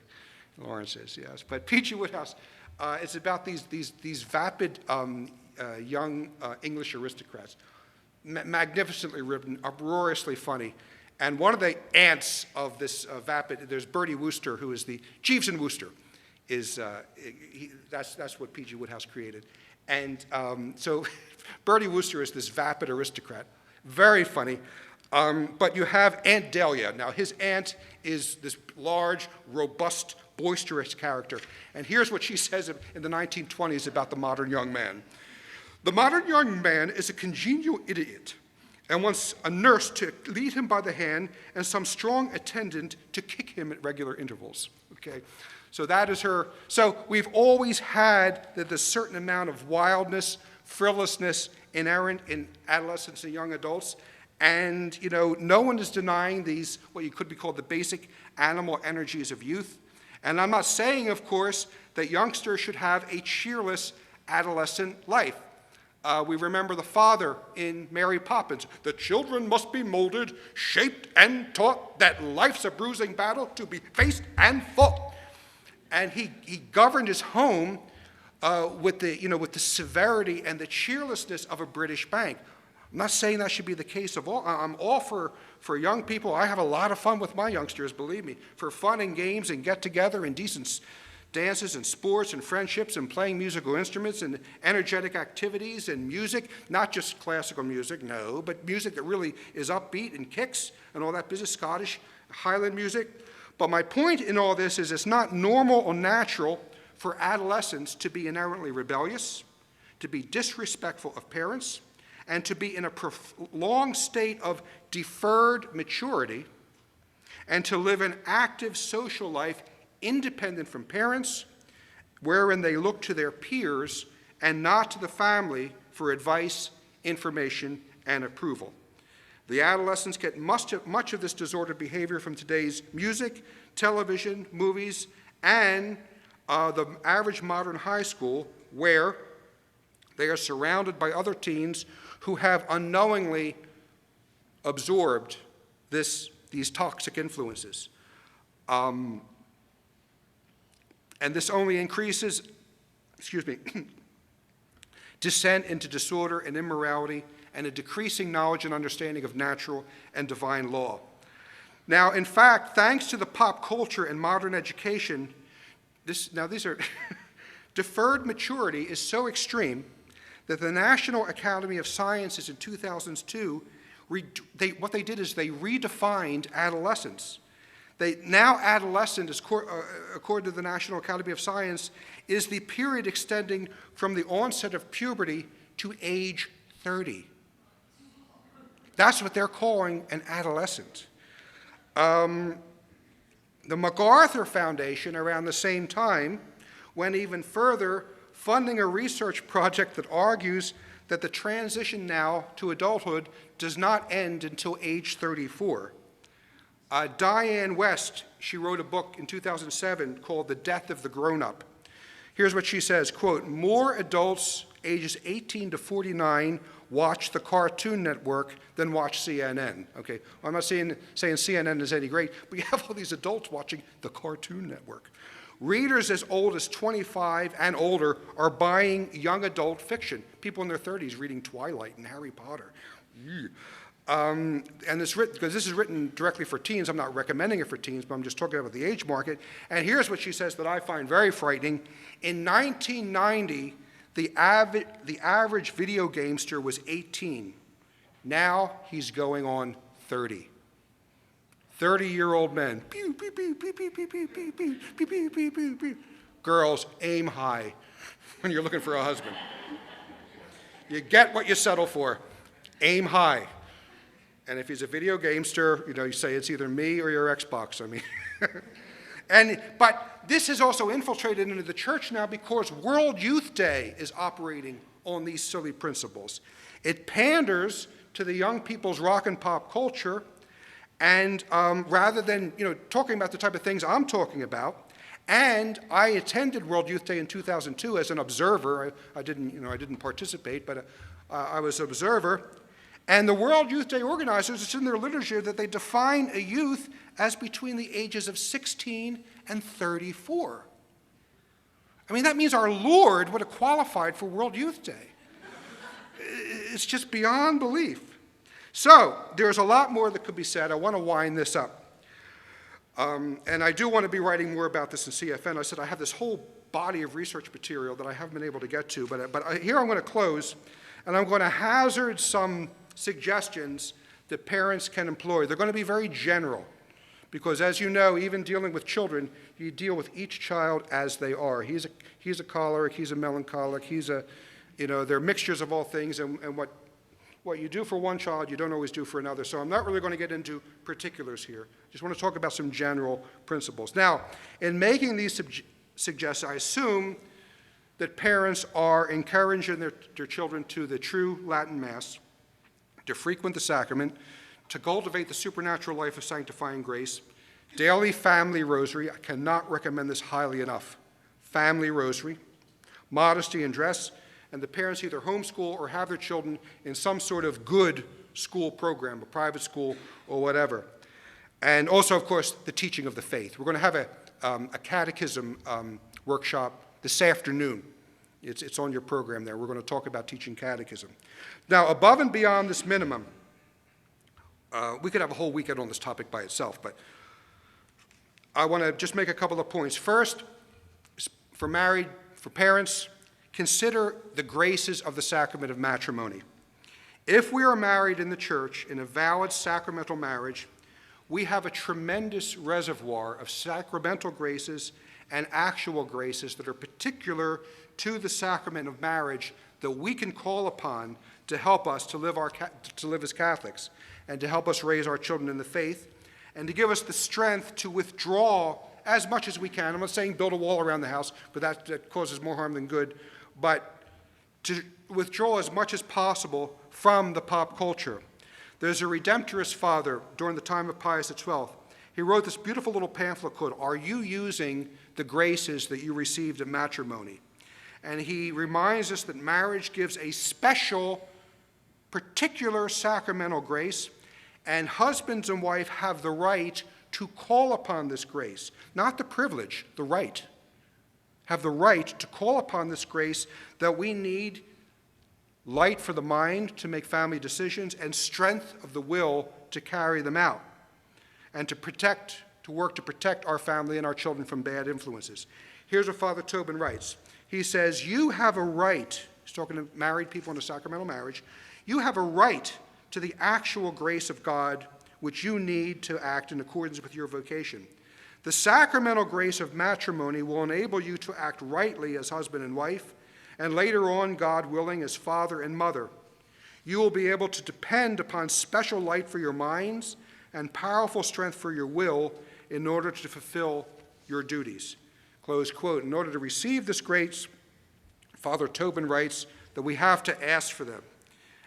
Lawrence says yes, but P.G. Wodehouse. It's about these vapid young English aristocrats, magnificently written, uproariously funny. And one of the aunts of this vapid, there's Bertie Wooster, who is the Jeeves and Wooster. That's what P.G. Wodehouse created. And so Bertie Wooster is this vapid aristocrat, very funny. But you have Aunt Delia. Now, his aunt is this large, robust, boisterous character. And here's what she says in the 1920s about the modern young man. The modern young man is a congenial idiot and wants a nurse to lead him by the hand and some strong attendant to kick him at regular intervals. Okay? So that is her. So we've always had this certain amount of wildness, frivolousness inherent in adolescents and young adults. And, no one is denying these, what you could be called the basic animal energies of youth. And I'm not saying, of course, that youngsters should have a cheerless adolescent life. We remember the father in Mary Poppins. The children must be molded, shaped, and taught that life's a bruising battle to be faced and fought. And he governed his home with the severity and the cheerlessness of a British bank. I'm not saying that should be the case of all. I'm all for young people. I have a lot of fun with my youngsters, believe me, for fun and games and get-together and decent dances and sports and friendships and playing musical instruments and energetic activities and music, not just classical music, no, but music that really is upbeat and kicks and all that business, Scottish, Highland music. But my point in all this is it's not normal or natural for adolescents to be inherently rebellious, to be disrespectful of parents, and to be in a prolonged state of deferred maturity, and to live an active social life independent from parents, wherein they look to their peers and not to the family for advice, information, and approval. The adolescents get much of this disordered behavior from today's music, television, movies, and the average modern high school, where they are surrounded by other teens who have unknowingly absorbed these toxic influences. And this only increases, descent into disorder and immorality and a decreasing knowledge and understanding of natural and divine law. Now, in fact, thanks to the pop culture and modern education, deferred maturity is so extreme that the National Academy of Sciences in 2002, what they did is they redefined adolescence. Now adolescent, according to the National Academy of Science, is the period extending from the onset of puberty to age 30. That's what they're calling an adolescent. The MacArthur Foundation, around the same time, went even further, funding a research project that argues that the transition now to adulthood does not end until age 34. Diane West, she wrote a book in 2007 called The Death of the Grown-Up. Here's what she says, quote, "More adults ages 18 to 49 watch the Cartoon Network than watch CNN." Okay, I'm not saying CNN is any great, but you have all these adults watching the Cartoon Network. Readers as old as 25 and older are buying young adult fiction. People in their 30s reading Twilight and Harry Potter. And it's written, because this is written directly for teens, I'm not recommending it for teens, but I'm just talking about the age market. And here's what she says that I find very frightening. In 1990, the average video gamester was 18. Now he's going on 30. 30-year-old men. Pew, pew, pew, pew, pew, pew, pew, pew, pew, pew, pew, pew, pew, pew. Girls, aim high when you're looking for a husband. You get what you settle for. Aim high. And if he's a video gamester, you say it's either me or your Xbox. I mean, but this has also infiltrated into the church now because World Youth Day is operating on these silly principles. It panders to the young people's rock and pop culture, and rather than talking about the type of things I'm talking about. And I attended World Youth Day in 2002 as an observer. I didn't participate, but I was an observer. And the World Youth Day organizers, it's in their literature that they define a youth as between the ages of 16 and 34. I mean, that means our Lord would have qualified for World Youth Day. It's just beyond belief. So, there's a lot more that could be said. I want to wind this up. And I do want to be writing more about this in CFN. I said I have this whole body of research material that I haven't been able to get to, but here I'm going to close, and I'm going to hazard some suggestions that parents can employ. They're going to be very general, because as you know, even dealing with children, you deal with each child as they are. He's a choleric, he's a melancholic, they're mixtures of all things, and what you do for one child, you don't always do for another. So I'm not really going to get into particulars here. Just want to talk about some general principles. Now, in making these suggestions, I assume that parents are encouraging their children to the true Latin Mass, to frequent the sacrament, to cultivate the supernatural life of sanctifying grace, daily family rosary. I cannot recommend this highly enough. Family rosary, modesty in dress, and the parents either homeschool or have their children in some sort of good school program, a private school or whatever. And also, of course, the teaching of the faith. We're going to have a catechism workshop this afternoon. It's on your program there. We're going to talk about teaching catechism. Now, above and beyond this minimum, we could have a whole weekend on this topic by itself, but I want to just make a couple of points. First, for parents, consider the graces of the sacrament of matrimony. If we are married in the church in a valid sacramental marriage, we have a tremendous reservoir of sacramental graces and actual graces that are particular to the sacrament of marriage that we can call upon to help us to live as Catholics and to help us raise our children in the faith. and to give us the strength to withdraw as much as we can. I'm not saying build a wall around the house, but that causes more harm than good, but to withdraw as much as possible from the pop culture. There's a Redemptorist father during the time of Pius XII. He wrote this beautiful little pamphlet called, "Are You Using the Graces That You Received at Matrimony?" And he reminds us that marriage gives a special, particular sacramental grace, and husbands and wife have the right to call upon this grace, not the privilege, the right. Have the right to call upon this grace that we need light for the mind to make family decisions and strength of the will to carry them out and to work to protect our family and our children from bad influences. Here's what Father Tobin writes. He says, "You have a right," he's talking to married people in a sacramental marriage, "you have a right to the actual grace of God which you need to act in accordance with your vocation. The sacramental grace of matrimony will enable you to act rightly as husband and wife, and later on, God willing, as father and mother. You will be able to depend upon special light for your minds and powerful strength for your will in order to fulfill your duties." Close quote. In order to receive this grace, Father Tobin writes that we have to ask for them.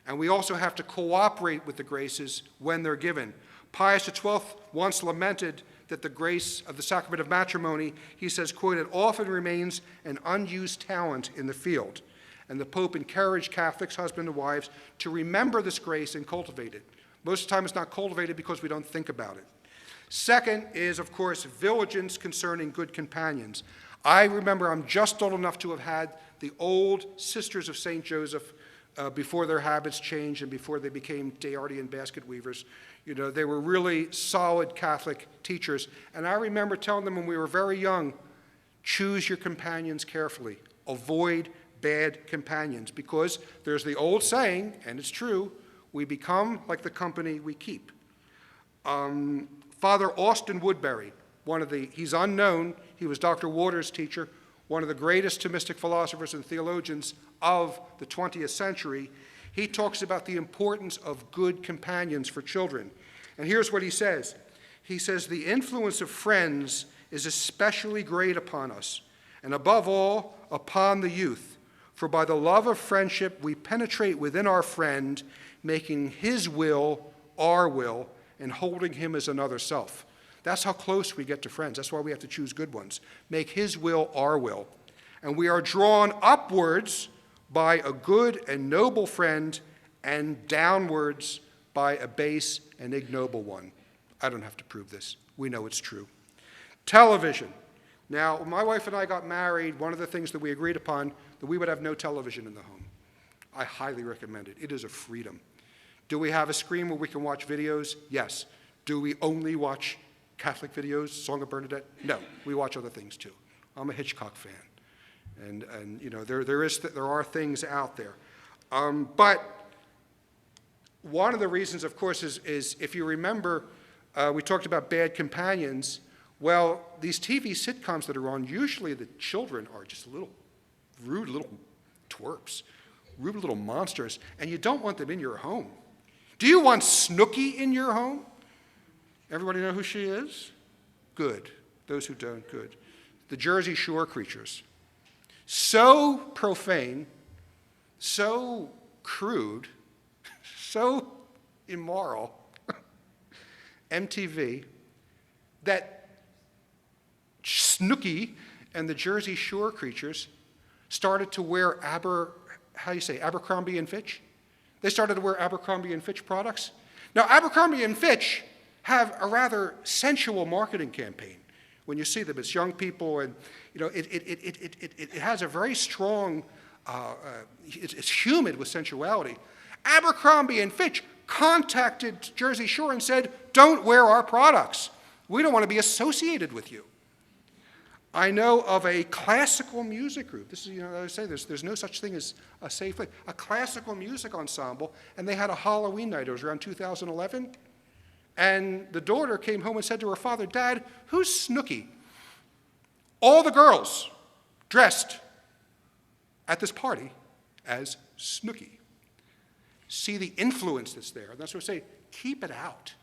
And we also have to cooperate with the graces when they're given. Pius XII once lamented that the grace of the sacrament of matrimony, he says, quote, "it often remains an unused talent in the field." And the Pope encouraged Catholics, husbands and wives, to remember this grace and cultivate it. Most of the time it's not cultivated because we don't think about it. Second is, of course, vigilance concerning good companions. I remember I'm just old enough to have had the old Sisters of St. Joseph before their habits changed and before they became Deardian basket weavers. You know, they were really solid Catholic teachers. And I remember telling them when we were very young, choose your companions carefully. Avoid bad companions. Because there's the old saying, and it's true, we become like the company we keep. Father Austin Woodbury, he's unknown, he was Dr. Waters' teacher, one of the greatest Thomistic philosophers and theologians of the 20th century. He talks about the importance of good companions for children. And here's what he says. He says, "The influence of friends is especially great upon us, and above all, upon the youth. For by the love of friendship, we penetrate within our friend, making his will our will, and holding him as another self." That's how close we get to friends. That's why we have to choose good ones. Make his will our will. And we are drawn upwards by a good and noble friend, and downwards by a base and ignoble one. I don't have to prove this. We know it's true. Television. Now, when my wife and I got married, one of the things that we agreed upon, that we would have no television in the home. I highly recommend it. It is a freedom. Do we have a screen where we can watch videos? Yes. Do we only watch Catholic videos, Song of Bernadette? No, we watch other things too. I'm a Hitchcock fan. And you know, there are things out there. But one of the reasons, of course, is if you remember, we talked about bad companions. Well, these TV sitcoms that are on, usually the children are just rude little twerps, rude little monsters, and you don't want them in your home. Do you want Snooki in your home? Everybody know who she is? Good. Those who don't, good. The Jersey Shore creatures. So profane, so crude, so immoral, MTV, that Snooki and the Jersey Shore creatures started to wear Abercrombie and Fitch? They started to wear Abercrombie and Fitch products. Now, Abercrombie and Fitch have a rather sensual marketing campaign. When you see them, it's young people, and you know, it has a very strong, it's humid with sensuality. Abercrombie and Fitch contacted Jersey Shore and said, "Don't wear our products. We don't want to be associated with you." I know of a classical music group. This is, you know, I say there's no such thing as a safe place. A classical music ensemble, and they had a Halloween night. It was around 2011. And the daughter came home and said to her father, "Dad, who's Snooki?" All the girls dressed at this party as Snooki. See the influence that's there. And that's what I say, keep it out.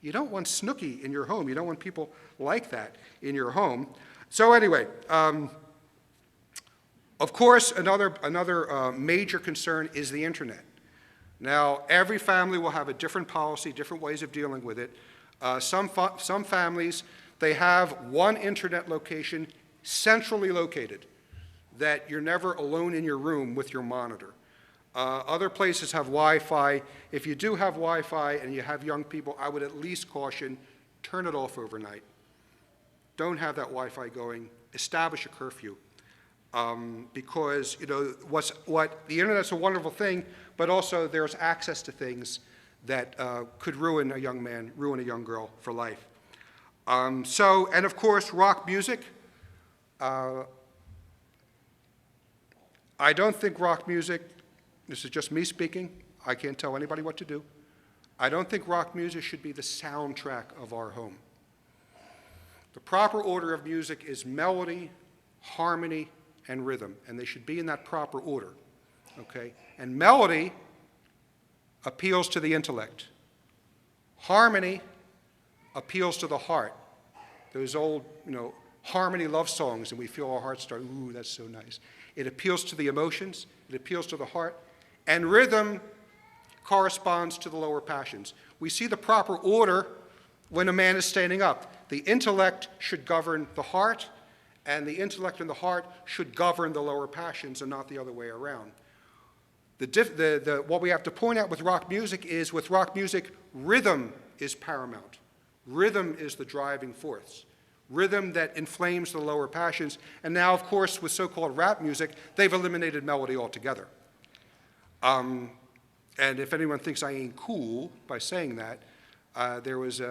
You don't want snooky in your home. You don't want people like that in your home. So anyway, of course, another major concern is the internet. Now, every family will have a different policy, different ways of dealing with it. Some families, they have one internet location centrally located, that you're never alone in your room with your monitor. Other places have Wi-Fi. If you do have Wi-Fi and you have young people, I would at least caution, turn it off overnight. Don't have that Wi-Fi going. Establish a curfew. Because the internet's a wonderful thing, but also there's access to things that could ruin a young man, ruin a young girl for life. And of course, rock music. I don't think rock music, this is just me speaking, I can't tell anybody what to do. I don't think rock music should be the soundtrack of our home. The proper order of music is melody, harmony, and rhythm, and they should be in that proper order, okay? And melody appeals to the intellect. Harmony appeals to the heart. Those old, harmony love songs, and we feel our hearts start, ooh, that's so nice. It appeals to the emotions, it appeals to the heart, and rhythm corresponds to the lower passions. We see the proper order when a man is standing up. The intellect should govern the heart, and the intellect and the heart should govern the lower passions and not the other way around. What we have to point out with rock music is, with rock music, rhythm is paramount. Rhythm is the driving force. Rhythm that inflames the lower passions. And now, of course, with so-called rap music, they've eliminated melody altogether. And if anyone thinks I ain't cool by saying that, there was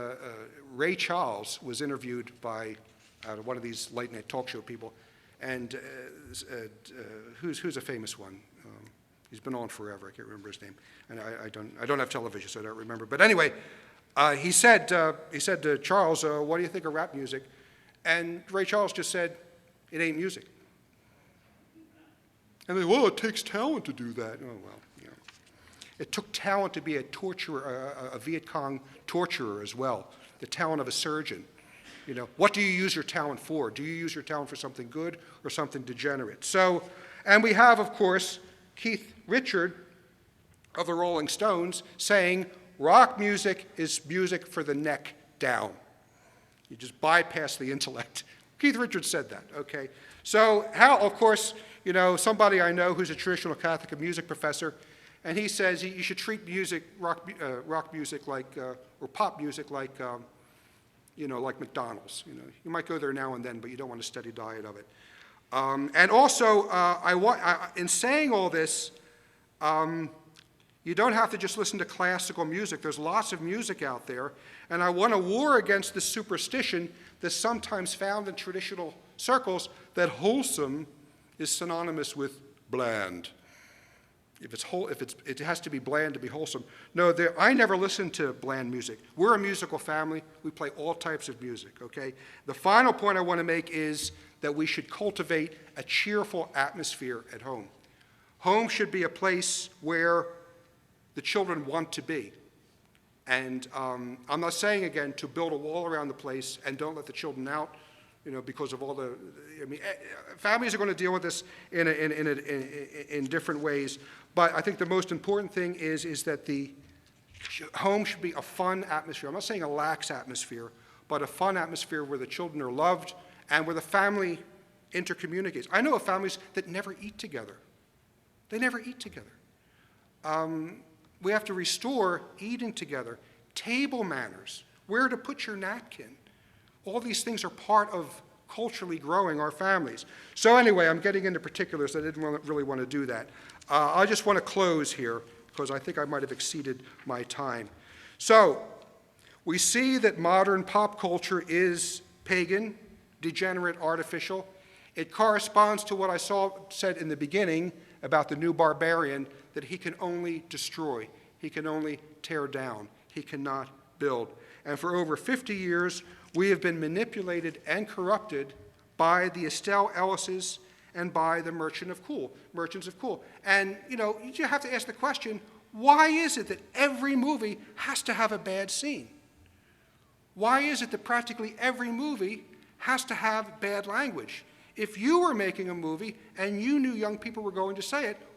Ray Charles was interviewed by one of these late-night talk show people, and who's a famous one? He's been on forever. I can't remember his name, and I don't have television, so I don't remember. But anyway, he said to Charles, "What do you think of rap music?" And Ray Charles just said, "It ain't music." And they, well, it takes talent to do that. Oh well, it took talent to be a torturer, a Viet Cong torturer as well. The talent of a surgeon. What do you use your talent for? Do you use your talent for something good or something degenerate? So, and we have, of course, Keith Richards of the Rolling Stones saying, rock music is music for the neck down. You just bypass the intellect. Keith Richards said that, okay? So of course, somebody I know who's a traditional Catholic music professor, and he says you should treat rock music like, or pop music like, like McDonald's. You might go there now and then, but you don't want a steady diet of it. And also, in saying all this, you don't have to just listen to classical music. There's lots of music out there, and I want to war against this superstition that's sometimes found in traditional circles that wholesome is synonymous with bland. It has to be bland to be wholesome. No, I never listen to bland music. We're a musical family. We play all types of music, okay? The final point I want to make is that we should cultivate a cheerful atmosphere at home. Home should be a place where the children want to be. And I'm not saying, again, to build a wall around the place and don't let the children out, because of all families are going to deal with this in different ways. But I think the most important thing is that the home should be a fun atmosphere. I'm not saying a lax atmosphere, but a fun atmosphere where the children are loved and where the family intercommunicates. I know of families that never eat together. They never eat together. We have to restore eating together, table manners, where to put your napkin. All these things are part of culturally growing our families. So anyway, I'm getting into particulars. I didn't really want to do that. I just want to close here because I think I might have exceeded my time. So we see that modern pop culture is pagan, degenerate, artificial. It corresponds to what I said in the beginning about the new barbarian, that he can only destroy, he can only tear down, he cannot build. And for over 50 years, we have been manipulated and corrupted by the Estelle Ellises and by the merchants of cool. And, you have to ask the question, why is it that every movie has to have a bad scene? Why is it that practically every movie has to have bad language? If you were making a movie and you knew young people were going to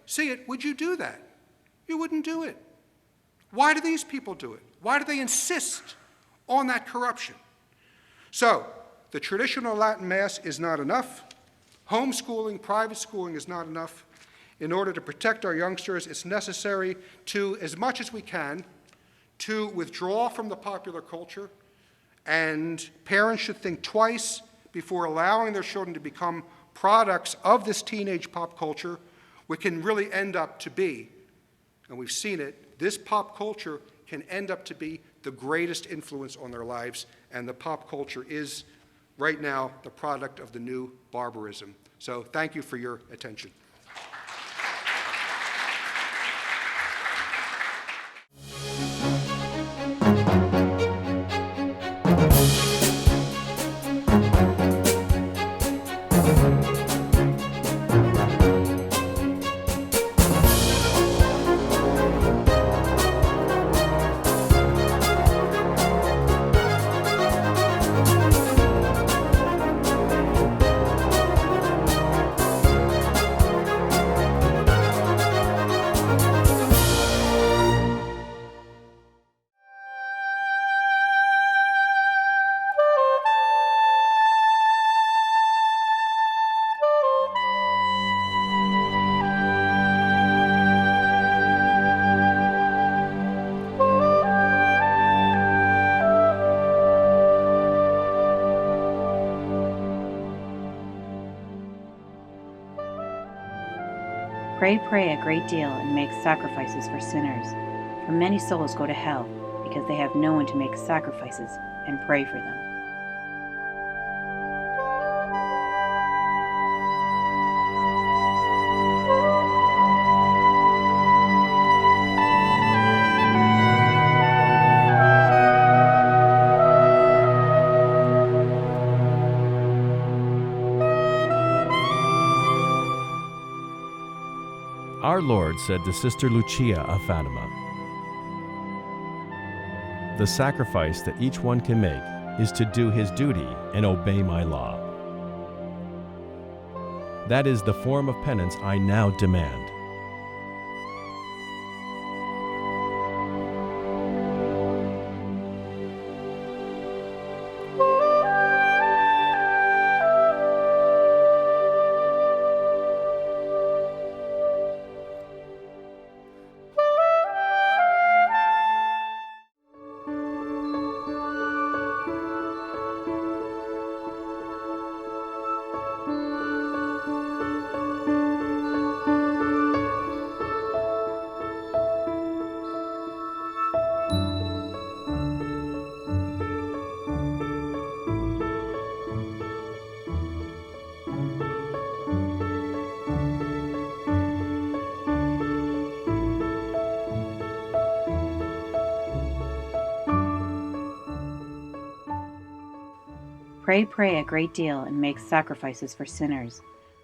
see it, would you do that? You wouldn't do it. Why do these people do it? Why do they insist on that corruption? So, the traditional Latin Mass is not enough. Homeschooling, private schooling is not enough. In order to protect our youngsters, it's necessary to, as much as we can, to withdraw from the popular culture, and parents should think twice before allowing their children to become products of this teenage pop culture, which can really end up to be, and we've seen it, this pop culture can end up to be the greatest influence on their lives, and the pop culture is, right now, the product of the new barbarism. So thank you for your attention. Pray a great deal and make sacrifices for sinners, for many souls go to hell because they have no one to make sacrifices and pray for them. Our Lord said to Sister Lucia of Fatima, "The sacrifice that each one can make is to do his duty and obey my law. That is the form of penance I now demand." Pray a great deal and make sacrifices for sinners,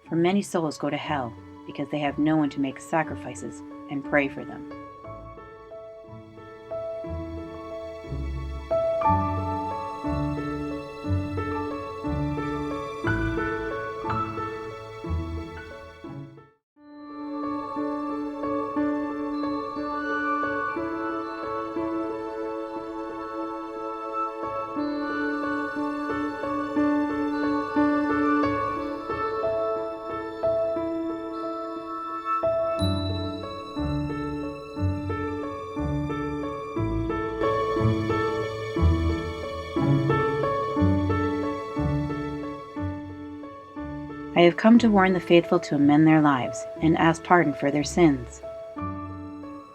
for many souls go to hell because they have no one to make sacrifices and pray for them. I have come to warn the faithful to amend their lives and ask pardon for their sins.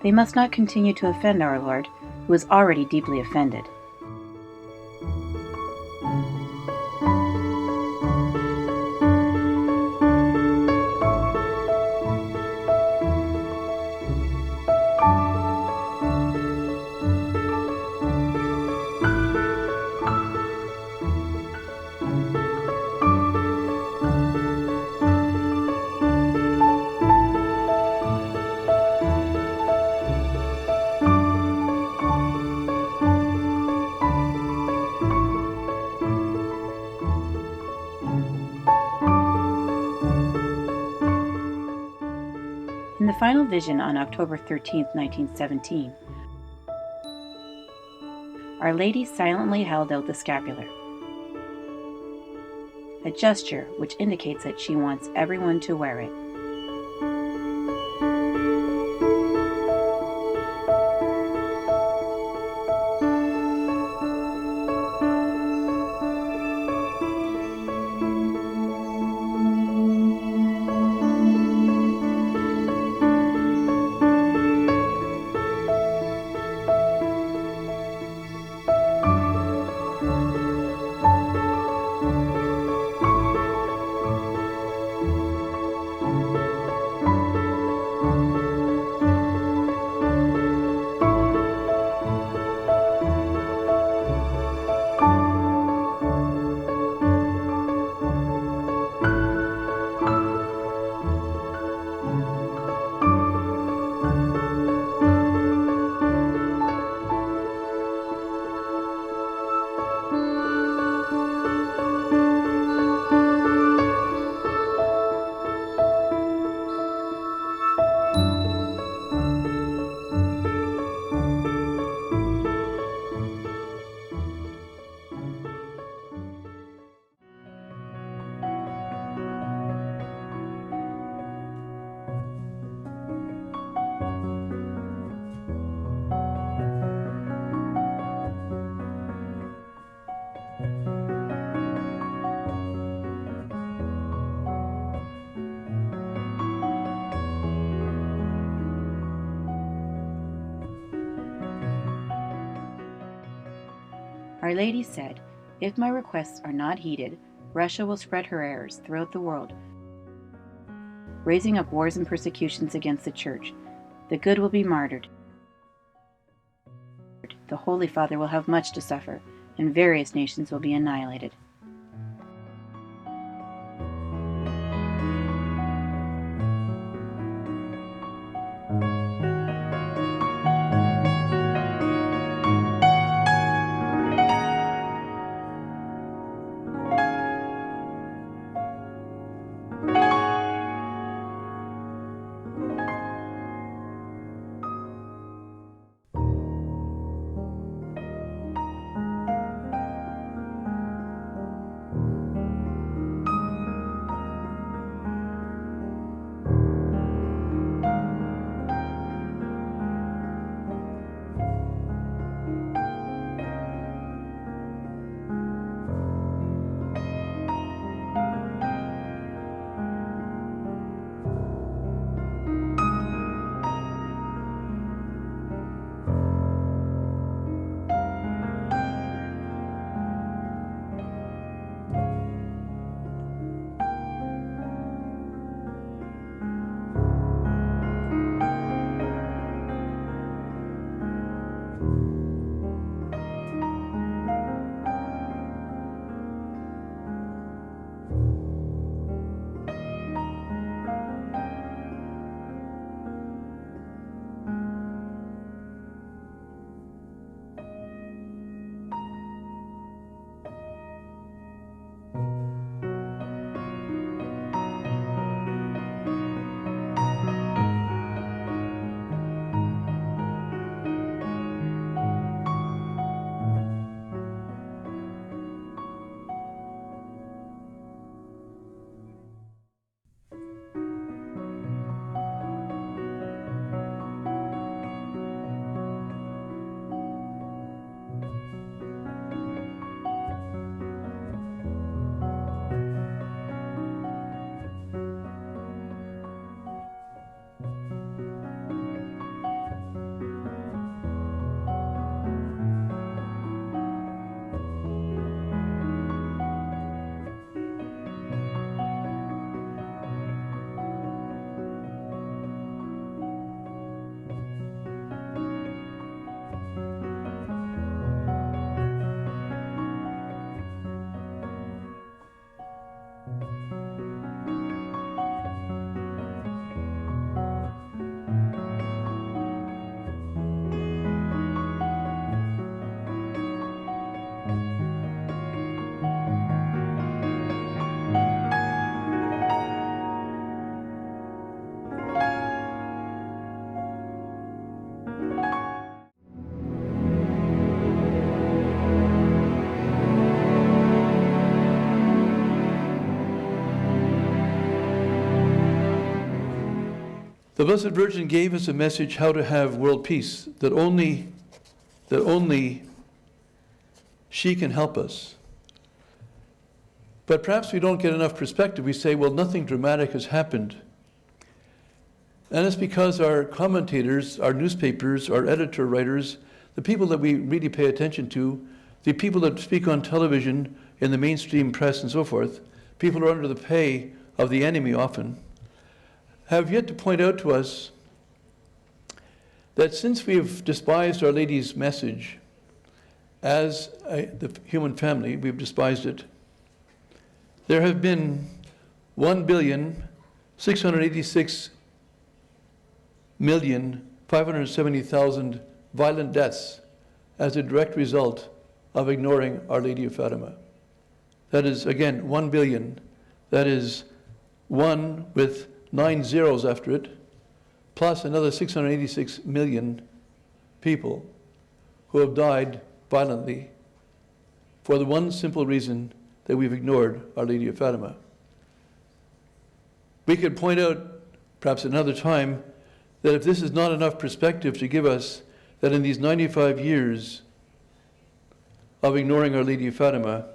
They must not continue to offend our Lord, who is already deeply offended. final vision on October 13, 1917, Our Lady silently held out the scapular, a gesture which indicates that she wants everyone to wear it. Our Lady said, "If my requests are not heeded, Russia will spread her errors throughout the world, raising up wars and persecutions against the Church. The good will be martyred. The Holy Father will have much to suffer, and various nations will be annihilated." The Blessed Virgin gave us a message how to have world peace, that only she can help us. But perhaps we don't get enough perspective. We say, well, nothing dramatic has happened. And it's because our commentators, our newspapers, our editor writers, the people that we really pay attention to, the people that speak on television, in the mainstream press and so forth, people who are under the pay of the enemy often, have yet to point out to us that since we have despised Our Lady's message as the human family, we've despised it, there have been 1,686,570,000 violent deaths as a direct result of ignoring Our Lady of Fatima. That is, again, 1 billion. That is 1 with 9 zeros after it, plus another 686 million people who have died violently for the one simple reason that we've ignored Our Lady of Fatima. We could point out, perhaps another time, that if this is not enough perspective to give us that in these 95 years of ignoring Our Lady of Fatima,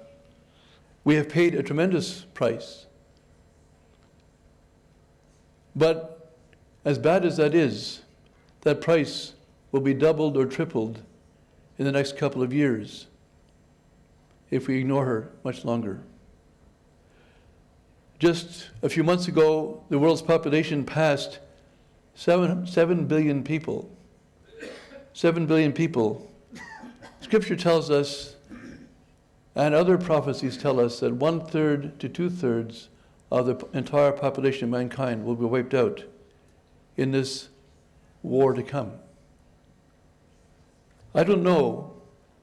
we have paid a tremendous price. But as bad as that is, that price will be doubled or tripled in the next couple of years if we ignore her much longer. Just a few months ago, the world's population passed 7 billion people. 7 billion people. Scripture tells us, and other prophecies tell us, that 1/3 to 2/3 of the entire population of mankind will be wiped out in this war to come. I don't know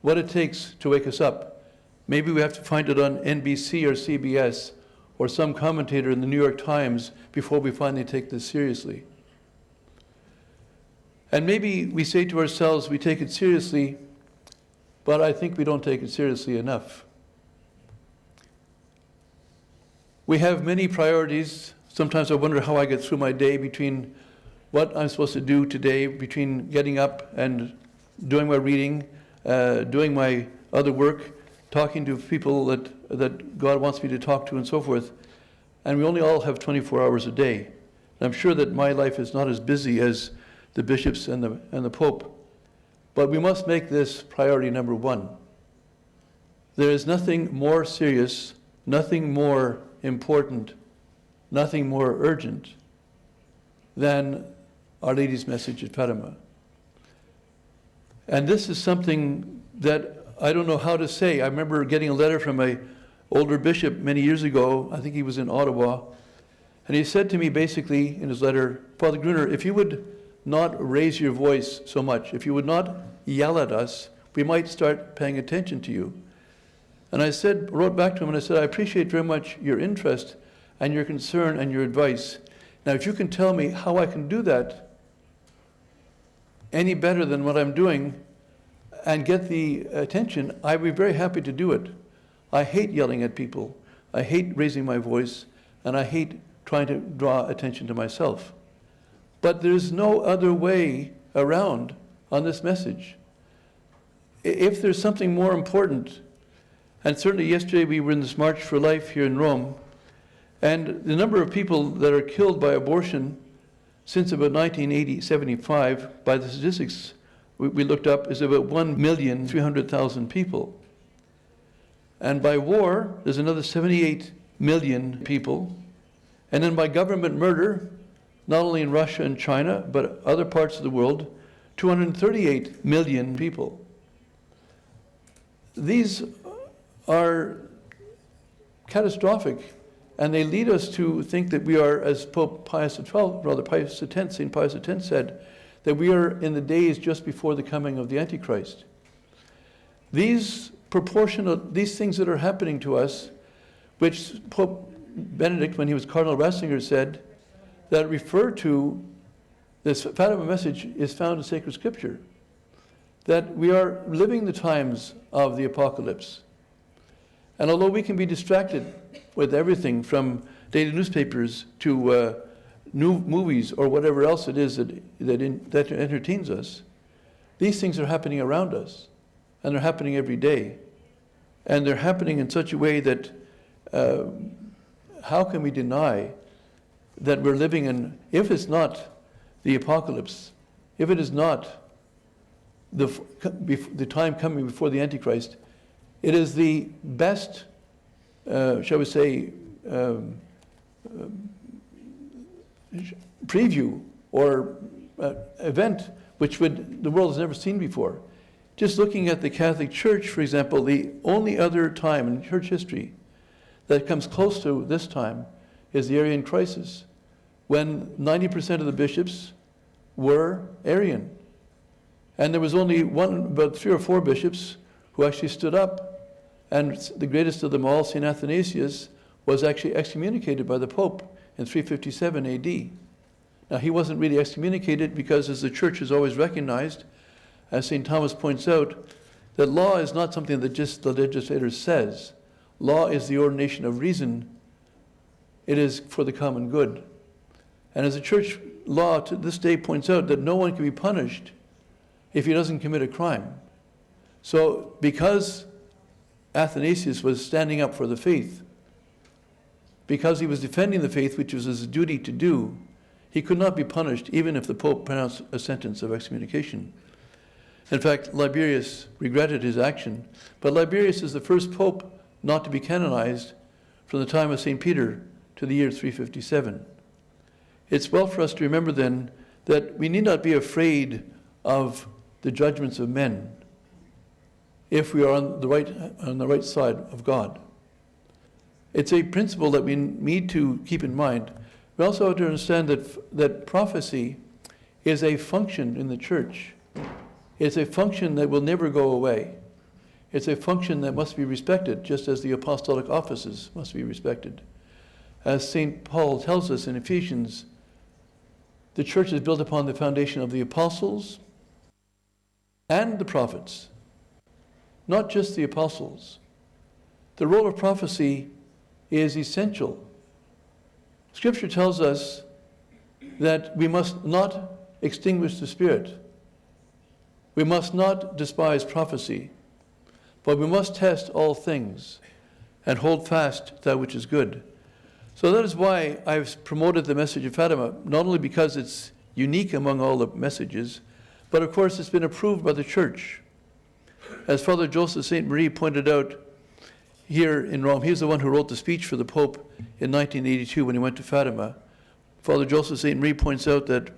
what it takes to wake us up. Maybe we have to find it on NBC or CBS or some commentator in the New York Times before we finally take this seriously. And maybe we say to ourselves, we take it seriously, but I think we don't take it seriously enough. We have many priorities. Sometimes I wonder how I get through my day between what I'm supposed to do today, between getting up and doing my reading, doing my other work, talking to people that God wants me to talk to and so forth. And we only all have 24 hours a day. And I'm sure that my life is not as busy as the bishops and the Pope. But we must make this priority number one. There is nothing more serious, nothing more important, nothing more urgent than Our Lady's message at Fatima. And this is something that I don't know how to say. I remember getting a letter from an older bishop many years ago. I think he was in Ottawa. And he said to me basically in his letter, Father Gruner, if you would not raise your voice so much, if you would not yell at us, we might start paying attention to you. And I wrote back to him and I said, I appreciate very much your interest and your concern and your advice. Now, if you can tell me how I can do that any better than what I'm doing and get the attention, I'd be very happy to do it. I hate yelling at people. I hate raising my voice, and I hate trying to draw attention to myself. But there's no other way around on this message. If there's something more important, and certainly yesterday we were in this March for Life here in Rome, and the number of people that are killed by abortion since about 1975, by the statistics we looked up, is about 1,300,000 people. And by war, there's another 78 million people. And then by government murder, not only in Russia and China, but other parts of the world, 238 million people. These are catastrophic, and they lead us to think that we are, as Pope Pius XII, St. Pius X said, that we are in the days just before the coming of the Antichrist. These things that are happening to us, which Pope Benedict, when he was Cardinal Ratzinger, said, that refer to this Fatima message is found in sacred scripture, that we are living the times of the apocalypse. And although we can be distracted with everything from daily newspapers to new movies or whatever else it is that entertains us, these things are happening around us, and they're happening every day. And they're happening in such a way that how can we deny that we're living in, if it's not the apocalypse, if it is not the time coming before the Antichrist, it is the best, shall we say, preview or event which the world has never seen before. Just looking at the Catholic Church, for example, the only other time in church history that comes close to this time is the Arian crisis, when 90% of the bishops were Arian. And there was only about 3 or 4 bishops who actually stood up. And the greatest of them all, St. Athanasius, was actually excommunicated by the Pope in 357 AD. Now, he wasn't really excommunicated because, as the Church has always recognized, as St. Thomas points out, that law is not something that just the legislator says. Law is the ordination of reason. It is for the common good. And as the Church law to this day points out, that no one can be punished if he doesn't commit a crime. So because Athanasius was standing up for the faith, because he was defending the faith, which was his duty to do, he could not be punished even if the Pope pronounced a sentence of excommunication. In fact, Liberius regretted his action, but Liberius is the first pope not to be canonized from the time of St. Peter to the year 357. It's well for us to remember then that we need not be afraid of the judgments of men if we are on the right side of God. It's a principle that we need to keep in mind. We also have to understand that prophecy is a function in the church. It's a function that will never go away. It's a function that must be respected, just as the apostolic offices must be respected. As St. Paul tells us in Ephesians, the church is built upon the foundation of the apostles and the prophets, not just the apostles. The role of prophecy is essential. Scripture tells us that we must not extinguish the Spirit. We must not despise prophecy, but we must test all things and hold fast that which is good. So that is why I've promoted the message of Fatima, not only because it's unique among all the messages, but of course it's been approved by the Church. As Father Joseph St. Marie pointed out here in Rome, he's the one who wrote the speech for the Pope in 1982 when he went to Fatima. Father Joseph St. Marie points out that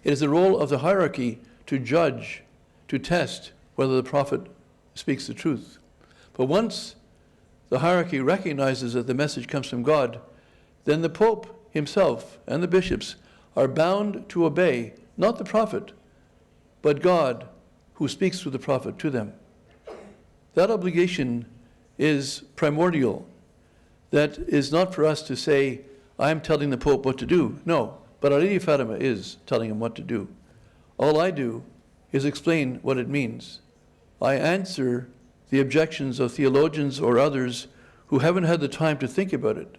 it is the role of the hierarchy to judge, to test whether the prophet speaks the truth. But once the hierarchy recognizes that the message comes from God, then the Pope himself and the bishops are bound to obey, not the prophet, but God who speaks through the prophet to them. That obligation is primordial. That is not for us to say, I'm telling the Pope what to do. No, but Our Lady of Fatima is telling him what to do. All I do is explain what it means. I answer the objections of theologians or others who haven't had the time to think about it.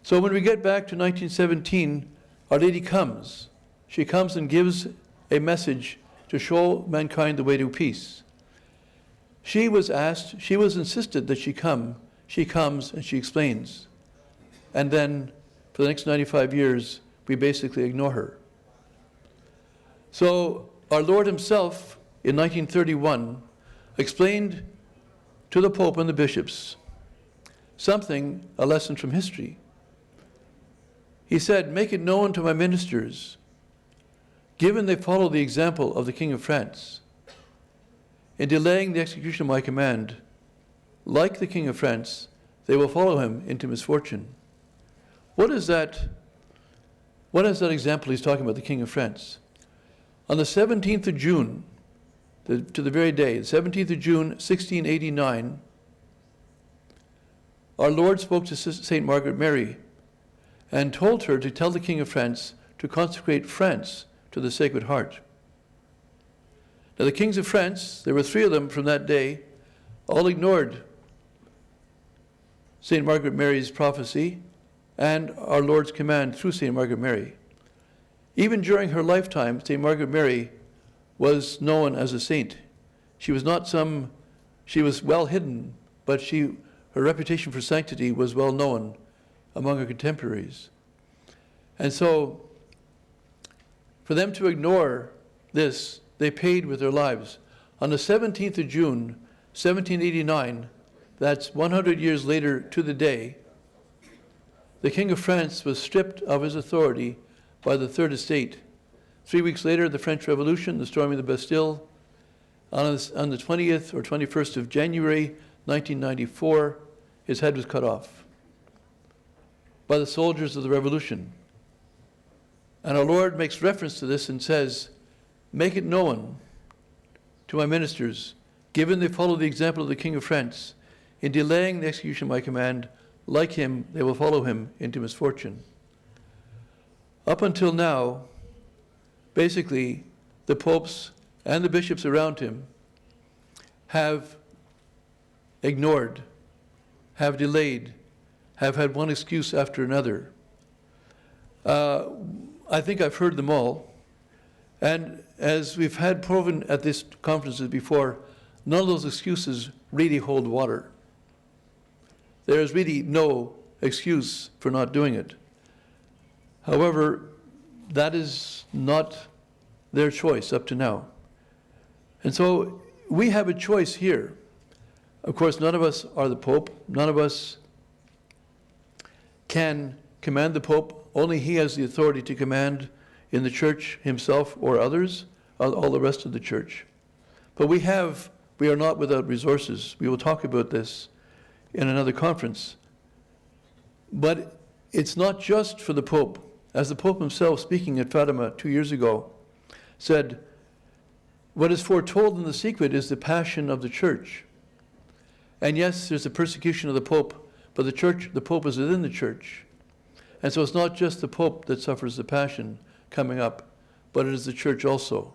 So when we get back to 1917, Our Lady comes. She comes and gives a message to show mankind the way to peace. She was asked, she was insisted that she come. She comes and she explains. And then for the next 95 years, we basically ignore her. So our Lord himself, in 1931, explained to the Pope and the bishops a lesson from history. He said, make it known to my ministers, given they follow the example of the King of France, in delaying the execution of my command, like the King of France, they will follow him into misfortune. What is that example he's talking about, the King of France? On the 17th of June, to the very day, the 17th of June, 1689, our Lord spoke to St. Margaret Mary and told her to tell the King of France to consecrate France to the Sacred Heart. Now the kings of France, there were 3 of them from that day, all ignored St. Margaret Mary's prophecy and our Lord's command through St. Margaret Mary. Even during her lifetime, St. Margaret Mary was known as a saint. She was well hidden, but her reputation for sanctity was well known among her contemporaries. And so, for them to ignore this, they paid with their lives. On the 17th of June, 1789, that's 100 years later to the day, the King of France was stripped of his authority by the Third Estate. 3 weeks later, the French Revolution, the storming of the Bastille. On the 20th or 21st of January, 1994, his head was cut off by the soldiers of the Revolution. And our Lord makes reference to this and says, "Make it known to my ministers, given they follow the example of the King of France, in delaying the execution of my command, like him, they will follow him into misfortune." Up until now, basically, the popes and the bishops around him have ignored, have delayed, have had one excuse after another. I think I've heard them all. And as we've had proven at these conferences before, none of those excuses really hold water. There is really no excuse for not doing it. However, that is not their choice up to now. And so we have a choice here. Of course, none of us are the Pope. None of us can command the Pope. Only he has the authority to command in the church himself or others, all the rest of the church. But we are not without resources. We will talk about this in another conference. But it's not just for the Pope. As the Pope himself, speaking at Fatima 2 years ago, said, what is foretold in the secret is the passion of the church. And yes, there's a persecution of the Pope, but the Pope is within the church. And so it's not just the Pope that suffers the passion coming up, but it is the church also.